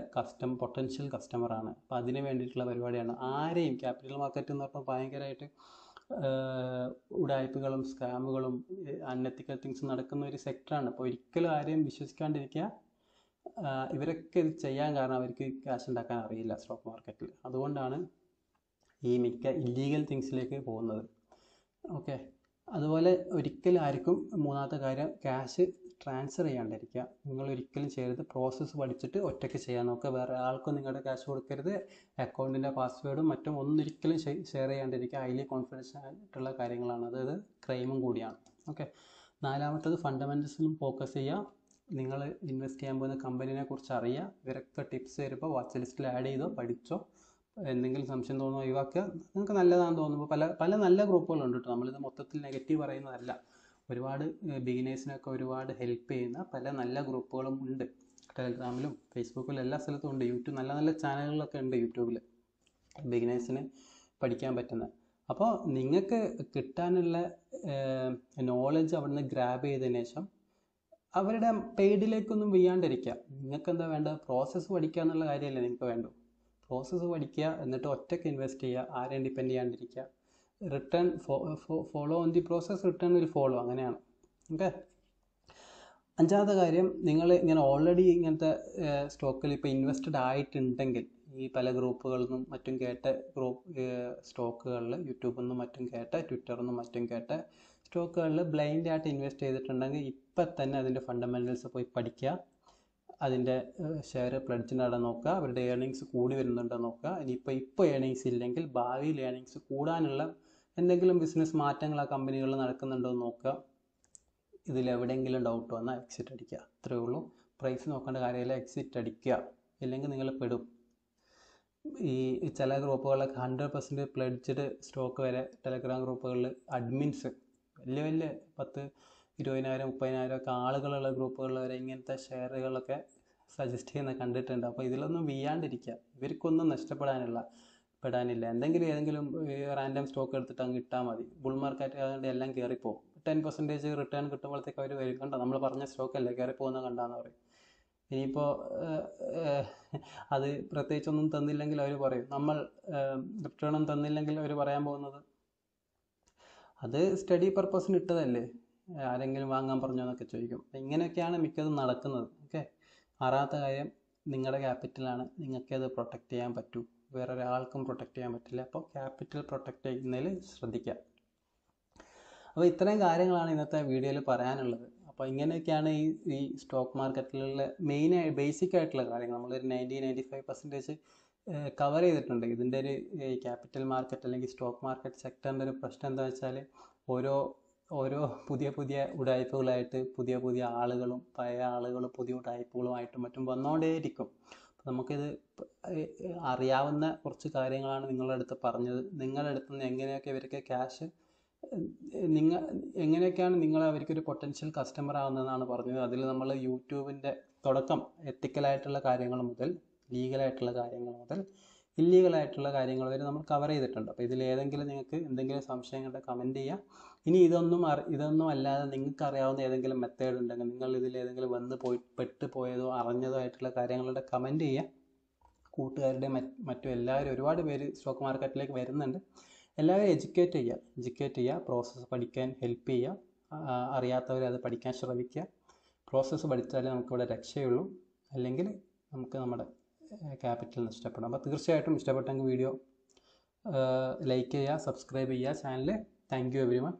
പൊട്ടൻഷ്യൽ കസ്റ്റമറാണ്. അപ്പോൾ അതിന് വേണ്ടിയിട്ടുള്ള പരിപാടിയാണ്. ആരെയും ക്യാപിറ്റൽ മാർക്കറ്റ് എന്ന് പറഞ്ഞാൽ ഭയങ്കരമായിട്ട് ഉടായ്പകളും സ്കാമുകളും അൺഎത്തിക്കൽ തിങ്സ് നടക്കുന്ന ഒരു സെക്ടറാണ്. അപ്പോൾ ഒരിക്കലും ആരെയും വിശ്വസിക്കാണ്ടിരിക്കുക. ഇവരൊക്കെ ഇത് ചെയ്യാൻ കാരണം അവർക്ക് ക്യാഷ് ഉണ്ടാക്കാൻ അറിയില്ല സ്റ്റോക്ക് മാർക്കറ്റിൽ. അതുകൊണ്ടാണ് ഈ മിക്ക ഇല്ലീഗൽ തിങ്സിലേക്ക് പോകുന്നത്. ഓക്കെ, അതുപോലെ ഒരിക്കലും ആർക്കും മൂന്നാമത്തെ കാര്യം ക്യാഷ് ട്രാൻസ്ഫർ ചെയ്യാണ്ടിരിക്കുക. നിങ്ങൾ ഒരിക്കലും ചെയ്യരുത്. പ്രോസസ്സ് പഠിച്ചിട്ട് ഒറ്റയ്ക്ക് ചെയ്യാൻ നോക്കുക. വേറെ ആൾക്കും നിങ്ങളുടെ ക്യാഷ് കൊടുക്കരുത്. അക്കൗണ്ടിൻ്റെ പാസ്വേഡും മറ്റും ഒന്നൊരിക്കലും ഷെയർ ചെയ്യാണ്ടിരിക്കുക. ഹൈലി കോൺഫിഡൻഷ്യൽ ആയിട്ടുള്ള കാര്യങ്ങളാണ്. അതായത് ക്രൈമും കൂടിയാണ്. ഓക്കെ, നാലാമത്തത് ഫണ്ടമെൻറ്റൽസിലും ഫോക്കസ് ചെയ്യുക. നിങ്ങൾ ഇൻവെസ്റ്റ് ചെയ്യാൻ പോകുന്ന കമ്പനീനെ കുറിച്ച് അറിയുക. ഇവരൊക്കെ ടിപ്സ് തരുമ്പോൾ വാച്ച് ലിസ്റ്റിൽ ആഡ് ചെയ്തോ, പഠിച്ചോ. എന്തെങ്കിലും സംശയം തോന്നുമോ ഒഴിവാക്കുക. നിങ്ങൾക്ക് നല്ലതാണെന്ന് തോന്നുമ്പോൾ പല നല്ല ഗ്രൂപ്പുകളുണ്ട് കേട്ടോ. നമ്മളിത് മൊത്തത്തിൽ നെഗറ്റീവ് പറയുന്നതല്ല. ഒരുപാട് ബിഗിനേഴ്സിനൊക്കെ ഒരുപാട് ഹെൽപ്പ് ചെയ്യുന്ന പല നല്ല ഗ്രൂപ്പുകളും ഉണ്ട്. ടെലഗ്രാമിലും ഫേസ്ബുക്കിലും എല്ലാ സ്ഥലത്തും ഉണ്ട്. യൂട്യൂബ് നല്ല നല്ല ചാനലുകളൊക്കെ ഉണ്ട് യൂട്യൂബിൽ ബിഗിനേഴ്സിന് പഠിക്കാൻ പറ്റുന്ന. അപ്പോൾ നിങ്ങൾക്ക് കിട്ടാനുള്ള നോളജ് അവിടുന്ന് ഗ്രാബ് ചെയ്തതിന് ശേഷം അവരുടെ പെയ്ഡിലേക്കൊന്നും വീഴാണ്ടിരിക്കുക. നിങ്ങൾക്ക് എന്താ വേണ്ടത്? പ്രോസസ്സ് പഠിക്കുക എന്നുള്ള കാര്യമല്ലേ നിങ്ങൾക്ക് വേണ്ടു. പ്രോസസ്സ് പഠിക്കുക, എന്നിട്ട് ഒറ്റയ്ക്ക് ഇൻവെസ്റ്റ് ചെയ്യുക, ആരെയും ഡിപ്പെൻഡ് ചെയ്യാണ്ടിരിക്കുക. Return follow on the process, return will follow, അങ്ങനെയാണ്. ഓക്കെ, അഞ്ചാമത്തെ കാര്യം, നിങ്ങൾ ഇങ്ങനെ ഓൾറെഡി ഇങ്ങനത്തെ സ്റ്റോക്കിൽ ഇപ്പോൾ ഇൻവെസ്റ്റഡ് ആയിട്ടുണ്ടെങ്കിൽ, ഈ പല ഗ്രൂപ്പുകളിൽ നിന്നും മറ്റും കേട്ട സ്റ്റോക്കുകളിൽ യൂട്യൂബിൽ നിന്നും മറ്റും കേട്ട, ട്വിറ്ററിൽ നിന്നും മറ്റും കേട്ട സ്റ്റോക്കുകളിൽ ബ്ലൈൻഡ് ആയിട്ട് ഇൻവെസ്റ്റ് ചെയ്തിട്ടുണ്ടെങ്കിൽ ഇപ്പം തന്നെ അതിൻ്റെ ഫണ്ടമെൻറ്റൽസ് പോയി പഠിക്കുക. അതിൻ്റെ ഷെയർ പ്ലഡ്ജിൻ്റെ അവിടെ നോക്കുക. അവരുടെ ഏർണിങ്സ് കൂടി വരുന്നുണ്ടോ നോക്കുക. ഇപ്പോൾ ഏർണിങ്സ് ഇല്ലെങ്കിൽ ഭാവിയിൽ ഏർണിങ്സ് കൂടാനുള്ള എന്തെങ്കിലും ബിസിനസ് മാറ്റങ്ങൾ ആ കമ്പനികളിൽ നടക്കുന്നുണ്ടോ എന്ന് നോക്കുക. ഇതിലെവിടെയെങ്കിലും ഡൗട്ട് വന്നാൽ എക്സിറ്റ് അടിക്കുക. അത്രയേ ഉള്ളൂ. പ്രൈസ് നോക്കേണ്ട കാര്യമില്ല, എക്സിറ്റ് അടിക്കുക. ഇല്ലെങ്കിൽ നിങ്ങൾ പെടും. ഈ ചില ഗ്രൂപ്പുകളിലൊക്കെ 100% പ്ലഡ്ജഡ് സ്റ്റോക്ക് വരെ ടെലഗ്രാം ഗ്രൂപ്പുകളിൽ അഡ്മിൻസ് വലിയ 10, 20,000, 30,000 ഒക്കെ ആളുകളുള്ള ഗ്രൂപ്പുകളിൽ വരെ ഇങ്ങനത്തെ ഷെയറുകളൊക്കെ സജസ്റ്റ് ചെയ്യുന്നത് കണ്ടിട്ടുണ്ട്. അപ്പോൾ ഇതിലൊന്നും വീഴാണ്ടിരിക്കുക. ഇവർക്കൊന്നും പെടാനില്ല. ഏതെങ്കിലും റാൻഡം സ്റ്റോക്ക് എടുത്തിട്ട് അങ്ങ് ഇട്ടാൽ മതി. ബുൾ മാർക്കറ്റ് ആയതുകൊണ്ട് എല്ലാം കയറിപ്പോവും. 10% റിട്ടേൺ കിട്ടുമ്പോഴത്തേക്ക് അവർ വരും. കണ്ടോ, നമ്മൾ പറഞ്ഞ സ്റ്റോക്കല്ലേ കയറിപ്പോകുന്ന കണ്ടാന്ന് പറയും. ഇനിയിപ്പോൾ അത് പ്രത്യേകിച്ചൊന്നും തന്നില്ലെങ്കിൽ അവർ പറയും, നമ്മൾ റിട്ടേണും തന്നില്ലെങ്കിൽ അവർ പറയാൻ പോകുന്നത് അത് സ്റ്റഡി പർപ്പസിന് ഇട്ടതല്ലേ, ആരെങ്കിലും വാങ്ങാൻ പറഞ്ഞോ എന്നൊക്കെ ചോദിക്കും. ഇങ്ങനെയൊക്കെയാണ് മിക്കതും നടക്കുന്നത്. ഓക്കെ, ആറാമത്തെ കാര്യം, നിങ്ങളുടെ ക്യാപിറ്റലാണ്. നിങ്ങൾക്കത് പ്രൊട്ടക്റ്റ് ചെയ്യാൻ പറ്റൂ, വേറൊരാൾക്കും പ്രൊട്ടക്റ്റ് ചെയ്യാൻ പറ്റില്ല. അപ്പോൾ ക്യാപിറ്റൽ പ്രൊട്ടക്റ്റ് ചെയ്യുന്നതിൽ ശ്രദ്ധിക്കുക. അപ്പോൾ ഇത്രയും കാര്യങ്ങളാണ് ഇന്നത്തെ വീഡിയോയിൽ പറയാനുള്ളത്. അപ്പോൾ ഇങ്ങനെയൊക്കെയാണ് ഈ സ്റ്റോക്ക് മാർക്കറ്റിലുള്ള ബേസിക് ആയിട്ടുള്ള കാര്യങ്ങൾ നമ്മളൊരു 90-95% കവർ ചെയ്തിട്ടുണ്ട്. ഇതിൻ്റെ ഒരു ക്യാപിറ്റൽ മാർക്കറ്റ് അല്ലെങ്കിൽ സ്റ്റോക്ക് മാർക്കറ്റ് സെക്ടറിൻ്റെ ഒരു പ്രശ്നം എന്താ വെച്ചാൽ ഓരോ പുതിയ ഉടായ്പകളായിട്ട് പുതിയ ആളുകളും പഴയ ആളുകളും പുതിയ ഉടായ്പകളുമായിട്ടും മറ്റും വന്നുകൊണ്ടേയിരിക്കും. അപ്പോൾ നമുക്കിത് അറിയാവുന്ന കുറച്ച് കാര്യങ്ങളാണ് നിങ്ങളുടെ അടുത്ത് പറഞ്ഞത്. നിങ്ങളുടെ അടുത്ത് നിന്ന് എങ്ങനെയൊക്കെ ഇവർക്ക് ക്യാഷ് എങ്ങനെയൊക്കെയാണ് നിങ്ങൾ അവർക്കൊരു പൊട്ടൻഷ്യൽ കസ്റ്റമർ ആവുന്നതെന്നാണ് പറഞ്ഞത്. അതിൽ നമ്മൾ യൂട്യൂബിൻ്റെ തുടക്കം എത്തിക്കലായിട്ടുള്ള കാര്യങ്ങൾ മുതൽ ലീഗലായിട്ടുള്ള കാര്യങ്ങൾ മുതൽ ഇല്ലീഗലായിട്ടുള്ള കാര്യങ്ങൾ വരെ നമ്മൾ കവർ ചെയ്തിട്ടുണ്ട്. അപ്പോൾ ഇതിലേതെങ്കിലും നിങ്ങൾക്ക് എന്തെങ്കിലും സംശയങ്ങളുടെ കമൻറ്റ് ചെയ്യുക. ഇനി ഇതൊന്നും അല്ലാതെ നിങ്ങൾക്ക് അറിയാവുന്ന ഏതെങ്കിലും മെത്തേഡ് ഉണ്ടെങ്കിൽ നിങ്ങൾ ഇതിലേതെങ്കിലും പെട്ടുപോയതോ അറിഞ്ഞതോ ആയിട്ടുള്ള കാര്യങ്ങളുടെ കമൻറ്റ് ചെയ്യുക. കൂട്ടുകാരുടെ മറ്റും എല്ലാവരും ഒരുപാട് പേര് സ്റ്റോക്ക് മാർക്കറ്റിലേക്ക് വരുന്നുണ്ട്. എല്ലാവരും എഡ്യൂക്കേറ്റ് ചെയ്യുക. പ്രോസസ്സ് പഠിക്കാൻ ഹെൽപ്പ് ചെയ്യുക. അറിയാത്തവരെ അത് പഠിക്കാൻ ശ്രമിക്കുക. പ്രോസസ്സ് പഠിച്ചാലേ നമുക്കിവിടെ രക്ഷയുള്ളൂ. അല്ലെങ്കിൽ നമുക്ക് നമ്മുടെ ക്യാപിറ്റൽ നഷ്ടപ്പെടും. അപ്പോൾ തീർച്ചയായിട്ടും ഇഷ്ടപ്പെട്ടെങ്കിൽ വീഡിയോ ലൈക്ക് ചെയ്യുക, സബ്സ്ക്രൈബ് ചെയ്യുക ചാനൽ. Thank you everyone.